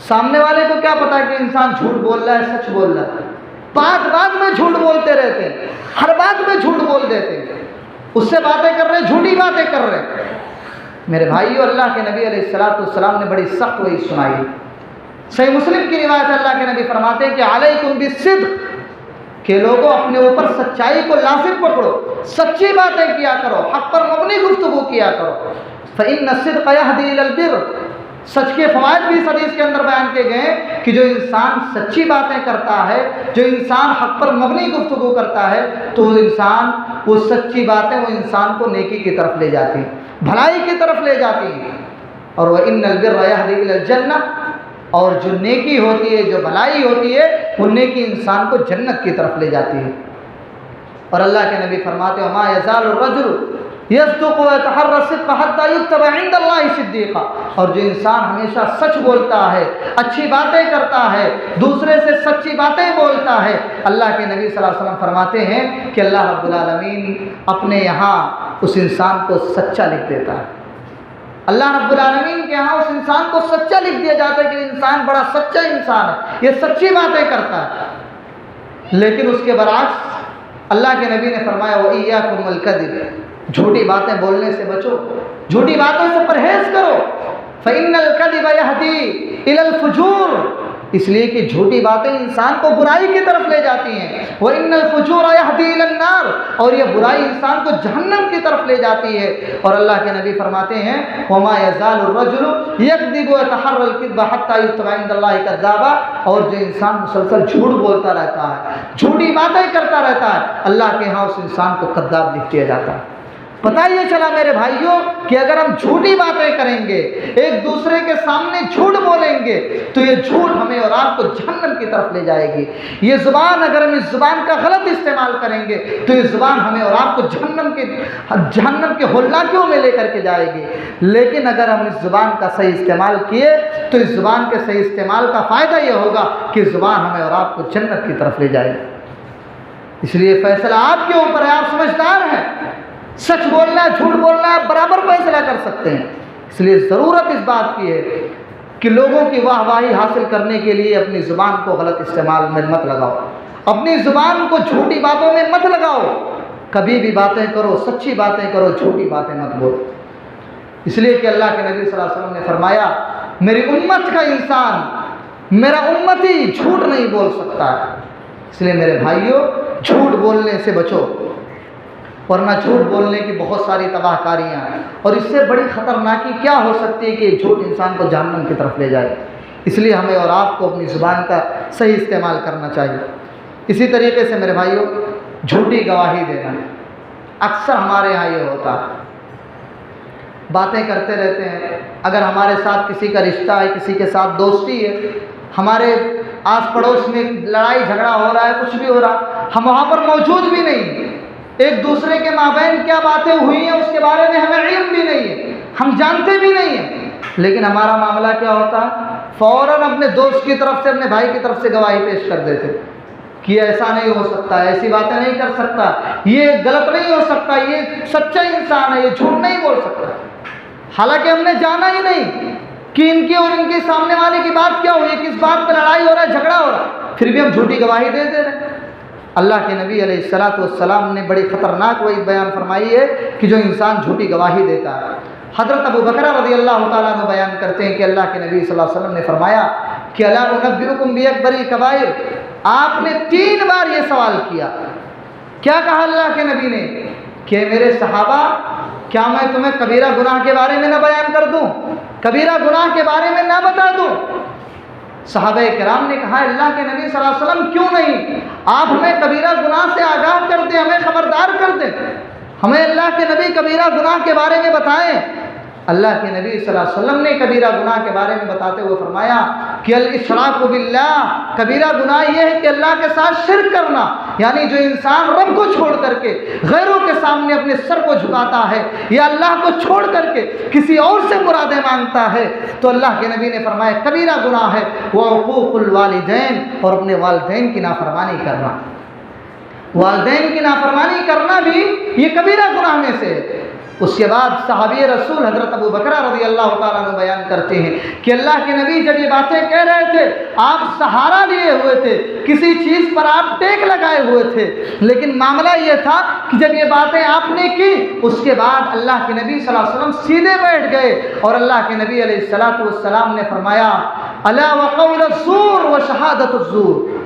Speaker 1: سامنے والے کو کیا پتا کہ انسان جھوٹ بول رہا ہے، سچ بول رہا ہے، بات میں جھوٹ بولتے رہتے ہیں، ہر بات میں جھوٹ بول دیتے ہیں، اس سے باتیں کر رہے ہیں، جھوٹی باتیں کر رہے ہیں۔ میرے بھائیو، اللہ کے نبی علیہ السلام نے بڑی سخت وعید سنائی۔ صحیح مسلم کی روایت اللہ کے نبی فرماتے ہیں کہ علیکم بالصدق، کہ لوگوں اپنے اوپر سچائی کو لازم پکڑو، سچی باتیں کیا کرو، حق پر مبنی گفتگو کیا کرو۔ فإن الصدق يهدي إلى البر، سچ کے فوائد بھی اس حدیث کے اندر بیان کیے گئے ہیں کہ جو انسان سچی باتیں کرتا ہے، جو انسان حق پر مبنی گفتگو کرتا ہے، تو وہ سچی باتیں وہ انسان کو نیکی کی طرف لے جاتی ہیں، بھلائی کی طرف لے جاتی ہیں۔ اور وإن البر يهدي إلى الجنة، اور جو نیکی ہوتی ہے، جو بھلائی ہوتی ہے، وہ نیکی انسان کو جنت کی طرف لے جاتی ہے۔ اور اللہ کے نبی فرماتے ہیں وما يزال الرجل يصدق ويتحرى الصدق حتى يكتب عند الله صديقا، اور جو انسان ہمیشہ سچ بولتا ہے، اچھی باتیں کرتا ہے، دوسرے سے سچی باتیں بولتا ہے، اللہ کے نبی صلی اللہ علیہ وسلم فرماتے ہیں کہ اللہ رب العالمین اپنے یہاں اس انسان کو سچا لکھ دیتا ہے۔ اللہ رب العالمین کے ہاں اس انسان کو سچا لکھ دیا جاتا ہے کہ انسان بڑا سچا انسان ہے، یہ سچی باتیں کرتا ہے۔ لیکن اس کے برعکس اللہ کے نبی نے فرمایا وَإِيَّاكُمْ وَالْكَذِبَ، جھوٹی باتیں بولنے سے بچو، جھوٹی باتوں سے پرہیز کرو۔ فَإِنَّ الْكَذِبَ يَهْدِي إِلَى الْفُجُورِ، اس لیے کہ جھوٹی باتیں انسان کو برائی کی طرف لے جاتی ہیں۔ وَإِنَّ الْفُجُورَ يَهْدِي إِلَى النَّارِ، اور یہ برائی انسان کو جہنم کی طرف لے جاتی ہے۔ اور اللہ کے نبی فرماتے ہیں وَمَا يَزَالُ الرَّجُلُ يَكْذِبُ وَيَتَحَرَّى الْكِذْبَ حَتَّى يُكْتَبَ عِندَ اللَّهِ كَذَّابًا، اور جو انسان مسلسل جھوٹ بولتا رہتا ہے، جھوٹی باتیں کرتا رہتا ہے، اللہ کے ہاں اس انسان کو کذاب لکھ دیا جاتا ہے۔ پتہ یہ چلا میرے بھائیوں کہ اگر ہم جھوٹی باتیں کریں گے، ایک دوسرے کے سامنے جھوٹ بولیں گے، تو یہ جھوٹ ہمیں اور آپ کو جہنم کی طرف لے جائے گی۔ یہ زبان، اگر ہم اس زبان کا غلط استعمال کریں گے تو یہ زبان ہمیں اور آپ کو جہنم کے ہولناکیوں میں لے کر کے جائے گی۔ لیکن اگر ہم اس زبان کا صحیح استعمال کیے تو اس زبان کے صحیح استعمال کا فائدہ یہ ہوگا کہ زبان ہمیں اور آپ کو جنت کی طرف لے جائے گی۔ اس لیے فیصلہ آپ کے اوپر ہے، آپ سمجھدار ہیں، سچ بولنا ہے، جھوٹ بولنا ہے، برابر فیصلہ کر سکتے ہیں۔ اس لیے ضرورت اس بات کی ہے کہ لوگوں کی واہ واہی حاصل کرنے کے لیے اپنی زبان کو غلط استعمال میں مت لگاؤ، اپنی زبان کو جھوٹی باتوں میں مت لگاؤ، کبھی بھی باتیں کرو سچی باتیں کرو، جھوٹی باتیں مت بولو۔ اس لیے کہ اللہ کے نبی صلی اللہ علیہ وسلم نے فرمایا میری امت کا انسان، میرا امتی جھوٹ نہیں بول سکتا ہے۔ اس لیے میرے بھائیوں جھوٹ بولنے سے بچو، ورنہ جھوٹ بولنے کی بہت ساری تباہ کاریاں ہیں، اور اس سے بڑی خطرناکی کیا ہو سکتی ہے کہ جھوٹ انسان کو جہنم کی طرف لے جائے۔ اس لیے ہمیں اور آپ کو اپنی زبان کا صحیح استعمال کرنا چاہیے۔ اسی طریقے سے میرے بھائیوں جھوٹی گواہی دینا، اکثر ہمارے ہاں یہ ہوتا ہے، باتیں کرتے رہتے ہیں۔ اگر ہمارے ساتھ کسی کا رشتہ ہے، کسی کے ساتھ دوستی ہے، ہمارے آس پڑوس میں لڑائی جھگڑا ہو رہا ہے، کچھ بھی ہو رہا، ہم وہاں پر موجود بھی نہیں، ایک دوسرے کے مابین کیا باتیں ہوئی ہیں اس کے بارے میں ہمیں علم بھی نہیں ہے، ہم جانتے بھی نہیں ہیں، لیکن ہمارا معاملہ کیا ہوتا ہے، فوراً اپنے دوست کی طرف سے، اپنے بھائی کی طرف سے گواہی پیش کر دیتے کہ ایسا نہیں ہو سکتا، ایسی باتیں نہیں کر سکتا، یہ غلط نہیں ہو سکتا، یہ سچا انسان ہے، یہ جھوٹ نہیں بول سکتا۔ حالانکہ ہم نے جانا ہی نہیں کہ ان کی اور ان کے سامنے والے کی بات کیا ہوئی، کس بات پہ لڑائی ہو رہا ہے، جھگڑا ہو رہا ہے، پھر بھی ہم جھوٹی گواہی دے دے رہے ہیں۔ اللہ کے نبی علیہ السلام نے بڑی خطرناک وہی بیان فرمائی ہے کہ جو انسان جھوٹی گواہی دیتا ہے۔ حضرت ابو بکر رضی اللہ تعالیٰ عنہ بیان کرتے ہیں کہ اللہ کے نبی صلی اللہ علیہ وسلم نے فرمایا کہ الا انبئکم باکبر الکبائر، آپ نے 3 بار یہ سوال کیا۔ کیا کہا اللہ کے نبی نے کہ میرے صحابہ کیا میں تمہیں کبیرہ گناہ کے بارے میں نہ بیان کر دوں، کبیرہ گناہ کے بارے میں نہ بتا دوں؟ صحابہ کرام نے کہا اللہ کے نبی صلی اللہ علیہ وسلم کیوں نہیں، آپ ہمیں کبیرہ گناہ سے آگاہ کر دیں، ہمیں خبردار کر دیں، ہمیں اللہ کے نبی کبیرہ گناہ کے بارے میں بتائیں۔ اللہ کے نبی صلی اللہ علیہ وسلم نے کبیرہ گناہ کے بارے میں بتاتے ہوئے فرمایا کہ الاشراک باللہ، کبیرہ گناہ یہ ہے کہ اللہ کے ساتھ شرک کرنا، یعنی جو انسان رب کو چھوڑ کر کے غیروں کے سامنے اپنے سر کو جھکاتا ہے یا اللہ کو چھوڑ کر کے کسی اور سے مرادیں مانگتا ہے، تو اللہ کے نبی نے فرمایا کبیرہ گناہ ہے۔ وعقوق الوالدین، اور اپنے والدین کی نافرمانی کرنا، والدین کی نافرمانی کرنا بھی یہ کبیرہ گناہ میں سے ہے۔ اس کے بعد صحابی رسول حضرت ابو بکر رضی اللہ تعالیٰ عنہ بیان کرتے ہیں کہ اللہ کے نبی جب یہ باتیں کہہ رہے تھے، آپ سہارا لیے ہوئے تھے، کسی چیز پر آپ ٹیک لگائے ہوئے تھے، لیکن معاملہ یہ تھا کہ جب یہ باتیں آپ نے کی، اس کے بعد اللہ کے نبی صلی اللہ علیہ وسلم سیدھے بیٹھ گئے، اور اللہ کے نبی علیہ السلام نے فرمایا الا وقول الزور وشہادۃ الزور،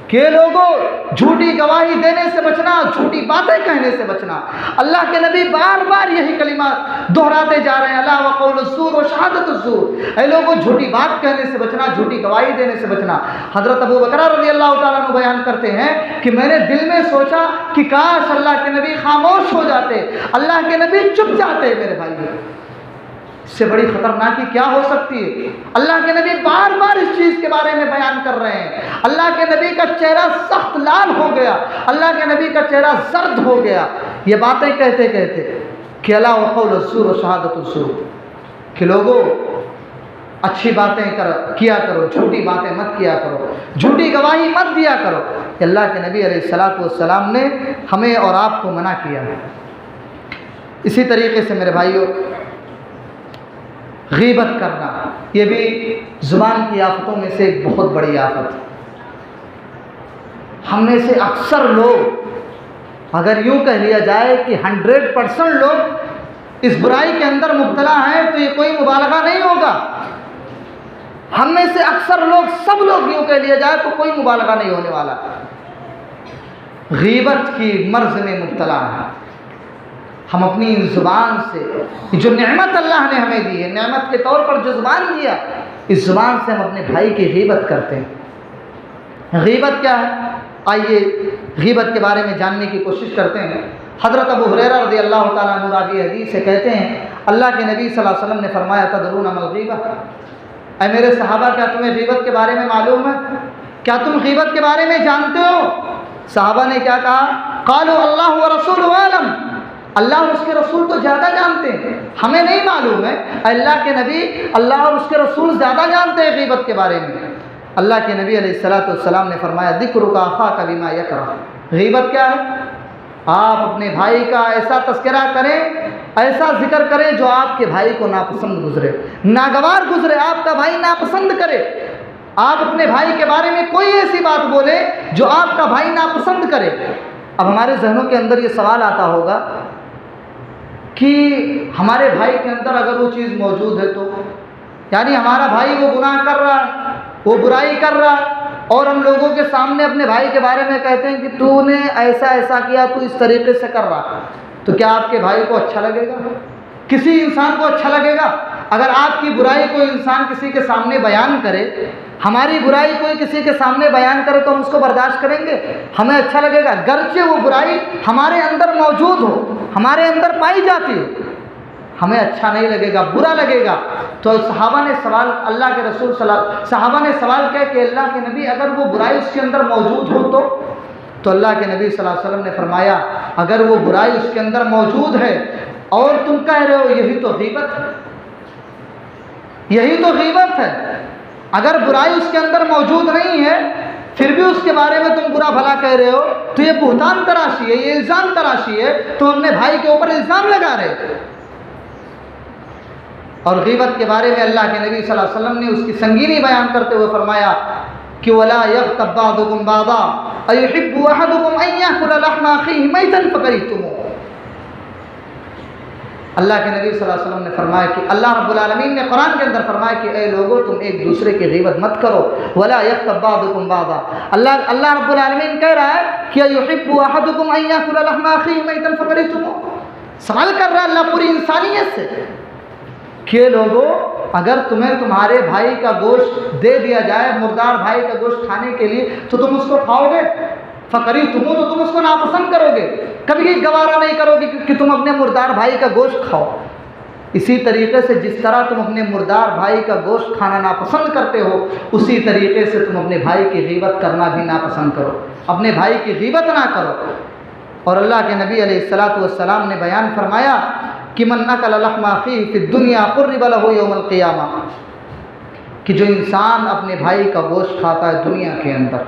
Speaker 1: کہ لوگوں جھوٹی گواہی دینے سے بچنا، جھوٹی باتیں کہنے سے بچنا۔ اللہ کے نبی بار بار یہی کلمات دہراتے جا رہے ہیں، الا وقول الزور وشہادۃ الزور، اے لوگوں جھوٹی بات کہنے سے بچنا، جھوٹی گواہی دینے سے بچنا۔ حضرت ابو بکر رضی اللہ تعالیٰ عنہ بیان کرتے ہیں کہ میں نے دل میں سوچا کہ کاش اللہ کے نبی خاموش ہو جاتے، اللہ کے نبی چپ جاتے۔ میرے بھائی اس سے بڑی خطرناکی کیا ہو سکتی ہے؟ اللہ کے نبی بار بار اس چیز کے بارے میں بیان کر رہے ہیں، اللہ کے نبی کا چہرہ سخت لال ہو گیا، اللہ کے نبی کا چہرہ زرد ہو گیا، یہ باتیں کہتے کہتے کہ الا وقول الزور وشہادۃ الزور، کہ لوگوں اچھی باتیں کیا کرو، جھوٹی باتیں مت کیا کرو، جھوٹی گواہی مت دیا کرو۔ اللہ کے نبی علیہ السلام نے ہمیں اور آپ کو منع کیا ہے۔ اسی طریقے سے میرے بھائیوں غیبت کرنا، یہ بھی زبان کی آفتوں میں سے ایک بہت بڑی آفت ہے۔ ہم میں سے اکثر لوگ، اگر یوں کہہ لیا جائے کہ 100% لوگ اس برائی کے اندر مبتلا ہیں تو یہ کوئی مبالغہ نہیں ہوگا، ہم میں سے اکثر لوگ، سب لوگ یوں کہہ لیا جائے تو کوئی مبالغہ نہیں ہونے والا، غیبت کی مرض میں مبتلا ہیں۔ ہم اپنی زبان سے، جو نعمت اللہ نے ہمیں دی ہے، نعمت کے طور پر جو زبان دیا، اس زبان سے ہم اپنے بھائی کی غیبت کرتے ہیں۔ غیبت کیا ہے؟ آئیے غیبت کے بارے میں جاننے کی کوشش کرتے ہیں۔ حضرت ابو ہریرہ رضی اللہ تعالیٰ عنہ راوی حدیث سے کہتے ہیں اللہ کے نبی صلی اللہ علیہ وسلم نے فرمایا تدرون ما الغیبہ، اے میرے صحابہ کیا تمہیں غیبت کے بارے میں معلوم ہے؟ کیا تم غیبت کے بارے میں جانتے ہو؟ صحابہ نے کیا کہا؟ قالوا اللہ ورسولہ اعلم، اللہ اور اس کے رسول تو زیادہ جانتے ہیں، ہمیں نہیں معلوم ہے۔ اللہ کے نبی، اللہ اور اس کے رسول زیادہ جانتے ہیں غیبت کے بارے میں۔ اللہ کے نبی علیہ السلام نے فرمایا ذکرک اخاک بما یکرہ، غیبت کیا ہے؟ آپ اپنے بھائی کا ایسا تذکرہ کریں، ایسا ذکر کریں جو آپ کے بھائی کو ناپسند گزرے، ناگوار گزرے، آپ کا بھائی ناپسند کرے۔ آپ اپنے بھائی کے بارے میں کوئی ایسی بات بولے جو آپ کا بھائی ناپسند کرے۔ اب ہمارے ذہنوں کے اندر یہ سوال آتا ہوگا کہ ہمارے بھائی کے اندر اگر وہ چیز موجود ہے تو، یعنی ہمارا بھائی وہ گناہ کر رہا ہے، وہ برائی کر رہا ہے، اور ہم لوگوں کے سامنے اپنے بھائی کے بارے میں کہتے ہیں کہ تو نے ایسا ایسا کیا، تو اس طریقے سے کر رہا، تو کیا آپ کے بھائی کو اچھا لگے گا؟ کسی انسان کو اچھا لگے گا؟ اگر آپ کی برائی کوئی انسان کسی کے سامنے بیان کرے، ہماری برائی کوئی کسی کے سامنے بیان کرے تو ہم اس کو برداشت کریں گے؟ ہمیں اچھا لگے گا؟ گرچہ وہ برائی ہمارے اندر موجود ہو، ہمارے اندر پائی جاتی ہو، ہمیں اچھا نہیں لگے گا، برا لگے گا۔ تو صحابہ نے سوال، اللہ کے رسول صحابہ نے سوال کیا کہ اللہ کے نبی اگر وہ برائی اس کے اندر موجود ہو تو اللہ کے نبی صلی اللہ علیہ وسلم نے فرمایا اگر وہ برائی اس کے اندر موجود ہے اور تم کہہ رہے ہو یہی تو غیبت ہے، یہی تو غیبت ہے۔ اگر برائی اس کے اندر موجود نہیں ہے پھر بھی اس کے بارے میں تم برا بھلا کہہ رہے ہو تو یہ بہتان تراشی ہے، یہ الزام تراشی ہے، تو اپنے بھائی کے اوپر الزام لگا رہے۔ اور غیبت کے بارے میں اللہ کے نبی صلی اللہ علیہ وسلم نے اس کی سنگینی بیان کرتے ہوئے فرمایا کہ وَلَا يَغْتَبْ بَعْضُكُمْ بَعْضًا أَيُحِبُّ أَحَدُكُمْ أَن يَأْكُلَ لَحْمَ أَخِيهِ مَيْتًا فَكَرِهْتُمُوهُ۔ اللہ کے نبی صلی اللہ علیہ وسلم نے فرمایا کہ اللہ رب العالمین نے قرآن کے اندر فرمایا کہ اے لوگو تم ایک دوسرے کی غیبت مت کرو، وَلَا يَغْتَبْ بَعْضُكُمْ بَعْضًا۔ اللہ رب العالمین کہہ رہا ہے کہ أَيُحِبُّ أَحَدُكُمْ أَن يَأْكُلَ لَحْمَ أَخِيهِ مَيْتًا فَكَرِهْتُمُوهُ۔ سوال کر رہا ہے اللہ پوری انسانیت سے کہ لوگوں اگر تمہیں تمہارے بھائی کا گوشت دے دیا جائے، مردار بھائی کا گوشت کھانے کے لیے، تو تم اس کو کھاؤ گے؟ فَقَرِیتُمُوهُ، تو تم اس کو ناپسند کرو گے، کبھی گوارا نہیں کرو گے کہ تم اپنے مردار بھائی کا گوشت کھاؤ۔ اسی طریقے سے جس طرح تم اپنے مردار بھائی کا گوشت کھانا ناپسند کرتے ہو، اسی طریقے سے تم اپنے بھائی کی غیبت کرنا بھی ناپسند کرو، اپنے بھائی کی غیبت نہ کرو۔ اور اللہ کے نبی علیہ الصلاۃ والسلام نے بیان فرمایا کہ من اکل لحم اخیہ فی الدنیا قرب له یوم القیامہ، کہ جو انسان اپنے بھائی کا گوشت کھاتا ہے دنیا کے اندر،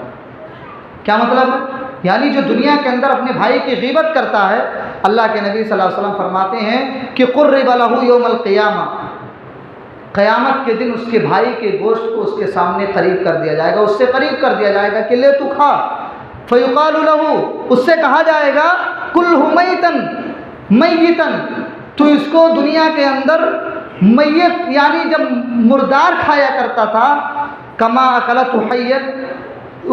Speaker 1: کیا مطلب ہے؟ یعنی جو دنیا کے اندر اپنے بھائی کی غیبت کرتا ہے، اللہ کے نبی صلی اللہ علیہ وسلم فرماتے ہیں کہ قرب له یوم القیامہ، قیامت کے دن اس کے بھائی کے گوشت کو اس کے سامنے قریب کر دیا جائے گا، اس سے قریب کر دیا جائے گا کہ لے تو کھا۔ فیقال له، اس سے کہا جائے گا کلہ میتن میتن، تو اس کو دنیا کے اندر میت یعنی جب مردار کھایا کرتا تھا، کما اکلت حیت،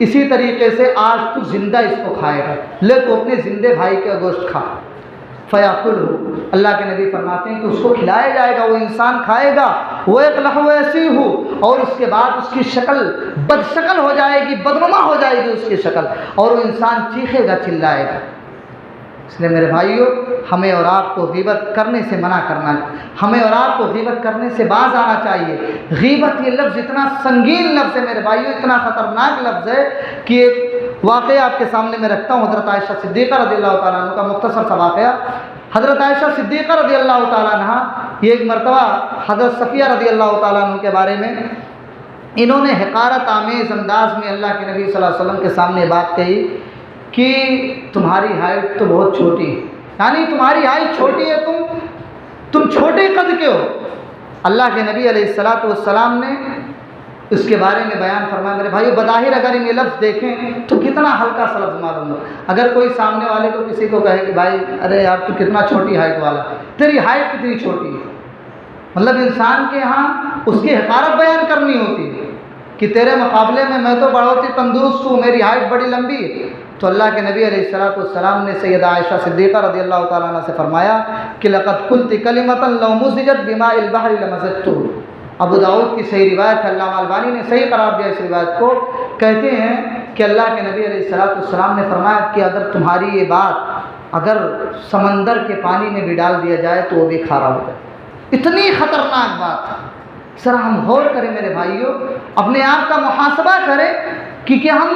Speaker 1: اسی طریقے سے آج تو زندہ اس کو کھائے گا، لے تو اپنے زندے بھائی کا گوشت کھا۔ فیاکلہ، اللہ کے نبی فرماتے ہیں کہ اس کو کھلایا جائے گا، وہ انسان کھائے گا، وہ ایک لحو ایسی ہو، اور اس کے بعد اس کی شکل بد شکل ہو جائے گی، بدنما ہو جائے گی اس کی شکل، اور وہ انسان چیخے گا، چلائے گا۔ اس لیے میرے بھائیوں، ہمیں اور آپ کو غیبت کرنے سے منع کرنا ہے، ہمیں اور آپ کو غیبت کرنے سے باز آنا چاہیے۔ غیبت یہ لفظ اتنا سنگین لفظ ہے میرے بھائیوں، اتنا خطرناک لفظ ہے کہ ایک واقعہ آپ کے سامنے میں رکھتا ہوں، حضرت عائشہ صدیقہ رضی اللہ تعالیٰ عنہ کا مختصر سا واقعہ۔ حضرت عائشہ صدیقہ رضی اللہ تعالیٰ عنہ، یہ ایک مرتبہ حضرت صفیہ رضی اللہ تعالیٰ عنہ کے بارے میں انہوں نے حقارت آمیز انداز میں اللہ کے نبی صلی اللہ علیہ وسلم کے سامنے بات کہی کہ تمہاری ہائٹ تو بہت چھوٹی ہے، یعنی تمہاری ہائٹ چھوٹی ہے، تم چھوٹے قد کے ہو۔ اللہ کے نبی علیہ الصلاۃ والسلام نے اس کے بارے میں بیان فرمایا۔ میرے بھائیو، بظاہر اگر یہ لفظ دیکھیں تو کتنا ہلکا سا لفظ معلوم ہو۔ اگر کوئی سامنے والے کو کسی کو کہے کہ بھائی ارے یار تو کتنا چھوٹی ہائٹ والا، تیری ہائٹ کتنی چھوٹی ہے، مطلب انسان کے ہاں اس کی حقارت بیان کرنی ہوتی ہے کہ تیرے مقابلے میں میں تو بڑھوتی تندرست ہوں، میری ہائٹ بڑی لمبی ہے۔ تو اللہ کے نبی علیہ الصلاۃ والسلام نے سیدہ عائشہ صدیقہ رضی اللہ تعالیٰ عنہ سے فرمایا کہ لقد قلت کلمۃ لو مزجت بماء البحر لمزجت۔ ابو داؤد کی صحیح روایت ہے، علامہ البانی نے صحیح قرار دیا اس روایت کو، کہتے ہیں کہ اللہ کے نبی علیہ الصلاۃ والسلام نے فرمایا کہ اگر تمہاری یہ بات اگر سمندر کے پانی میں بھی ڈال دیا جائے تو وہ بھی کھارا ہو جائے۔ اتنی خطرناک بات ہے۔ ذرا ہم غور کریں میرے بھائیوں، اپنے آپ کا محاسبہ کریں کہ ہم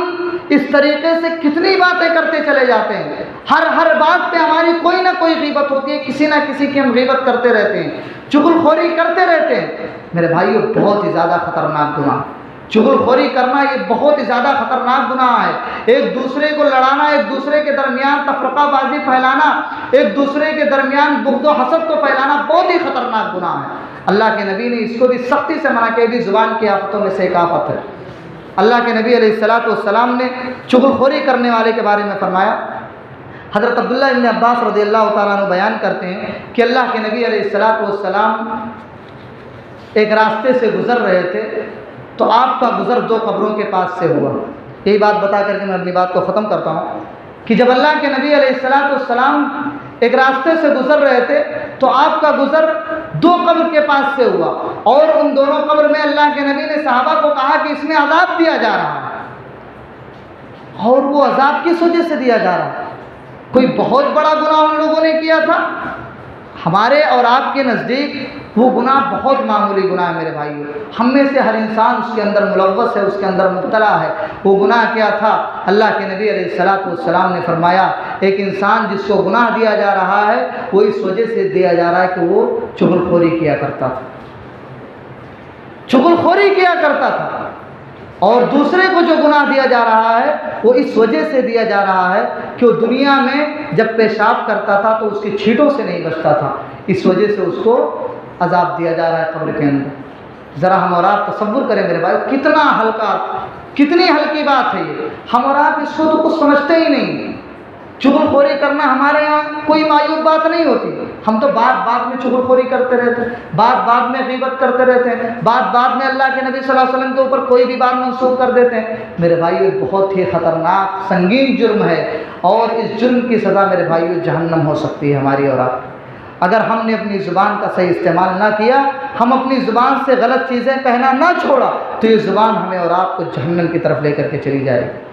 Speaker 1: اس طریقے سے کتنی باتیں کرتے چلے جاتے ہیں۔ ہر بات پہ ہماری کوئی نہ کوئی غیبت ہوتی ہے، کسی نہ کسی کی ہم غیبت کرتے رہتے ہیں، چغل خوری کرتے رہتے ہیں۔ میرے بھائیوں، بہت ہی زیادہ خطرناک گناہ، چغل خوری کرنا یہ بہت ہی زیادہ خطرناک گناہ ہے۔ ایک دوسرے کو لڑانا، ایک دوسرے کے درمیان تفرقہ بازی پھیلانا، ایک دوسرے کے درمیان بغض و حسد کو پھیلانا بہت ہی خطرناک گناہ ہے۔ اللہ کے نبی نے اس کو بھی سختی سے منع کیا، بھی زبان کی آفتوں میں سے ایک آفت ہے۔ اللہ کے نبی علیہ السلام نے چغل خوری کرنے والے کے بارے میں فرمایا، حضرت عبداللہ ابن عباس رضی اللہ تعالیٰ عنہ بیان کرتے ہیں کہ اللہ کے نبی علیہ السلام ایک راستے سے گزر رہے تھے تو آپ کا گزر دو قبروں کے پاس سے ہوا۔ یہی بات بتا کر کے میں اپنی بات کو ختم کرتا ہوں کہ جب اللہ کے نبی علیہ السلام ایک راستے سے گزر رہے تھے تو آپ کا گزر دو قبر کے پاس سے ہوا، اور ان دونوں قبر میں اللہ کے نبی نے صحابہ کو کہا کہ اس میں عذاب دیا جا رہا ہے، اور وہ عذاب کس وجہ سے دیا جا رہا ہے؟ کوئی بہت بڑا گناہ ان لوگوں نے کیا تھا؟ ہمارے اور آپ کے نزدیک وہ گناہ بہت معمولی گناہ ہے میرے بھائیو۔ ہم میں سے ہر انسان اس کے اندر ملوث ہے، اس کے اندر مبتلا ہے۔ وہ گناہ کیا تھا؟ اللہ کے نبی علیہ السلام نے فرمایا ایک انسان جس کو گناہ دیا جا رہا ہے وہ اس وجہ سے دیا جا رہا ہے کہ وہ چغل خوری کیا کرتا تھا، چغل خوری کیا کرتا تھا، اور دوسرے کو جو گناہ دیا جا رہا ہے وہ اس وجہ سے دیا جا رہا ہے کہ وہ دنیا میں جب پیشاب کرتا تھا تو اس کی چھینٹوں سے نہیں بچتا تھا، اس وجہ سے اس کو عذاب دیا جا رہا ہے قبر کے اندر۔ ذرا ہم اور آپ تصور کریں میرے بھائی، کتنا ہلکا، کتنی ہلکی بات ہے یہ۔ ہم اور آپ اس کو تو کچھ سمجھتے ہی نہیں۔ چغل خوری کرنا ہمارے یہاں کوئی معیوب بات نہیں ہوتی، ہم تو بات میں چغل خوری کرتے رہتے ہیں، بات میں غیبت کرتے رہتے ہیں، بات میں اللہ کے نبی صلی اللہ علیہ وسلم کے اوپر کوئی بھی بات منسوخ کر دیتے ہیں۔ میرے بھائیو یہ بہت ہی خطرناک سنگین جرم ہے، اور اس جرم کی سزا میرے بھائیو جہنم ہو سکتی ہے ہماری اور آپ۔ اگر ہم نے اپنی زبان کا صحیح استعمال نہ کیا، ہم اپنی زبان سے غلط چیزیں کہنا نہ چھوڑا، تو یہ زبان ہمیں اور آپ کو جہنم کی طرف لے کر کے چلی جائے گی۔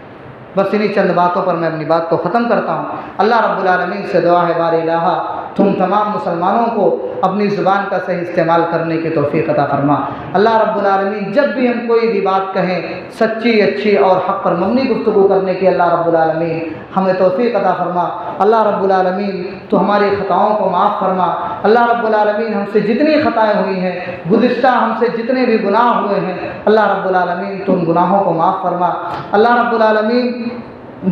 Speaker 1: بس انہی چند باتوں پر میں اپنی بات کو ختم کرتا ہوں۔ اللہ رب العالمین سے دعا ہے بار الہ تم تمام مسلمانوں کو اپنی زبان کا صحیح استعمال کرنے کی توفیق عطا فرما۔ اللہ رب العالمین جب بھی ہم کوئی بھی بات کہیں سچی، اچھی اور حق پر مبنی گفتگو کرنے کی اللہ رب العالمین ہمیں توفیق عطا فرما۔ اللہ رب العالمین تو ہماری خطاؤں کو معاف فرما۔ اللہ رب العالمین ہم سے جتنی خطائیں ہوئی ہیں، گزشتہ ہم سے جتنے بھی گناہ ہوئے ہیں، اللہ رب العالمین تو ان گناہوں کو معاف فرما۔ اللہ رب العالمین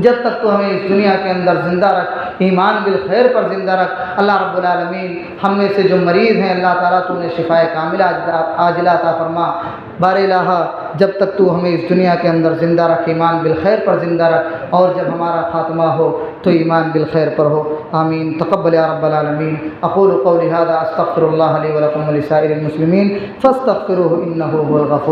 Speaker 1: جب تک تو ہمیں اس دنیا کے اندر زندہ رکھ، ایمان بالخیر پر زندہ رکھ۔ اللہ رب العالمین ہم میں سے جو مریض ہیں اللہ تعالیٰ تو انہیں شفائے کاملہ عاجلہ عطا فرما۔ بار الہ جب تک تو ہمیں اس دنیا کے اندر زندہ رکھ، ایمان بالخیر پر زندہ رکھ، اور جب ہمارا خاتمہ ہو تو ایمان بالخیر پر ہو۔ آمین۔ تقبل یا رب العالمین۔ اقول قولی ھذا استغفر اللہ لی ولکم ولسائر المسلمین فاستغفروہ انہ هو الغفور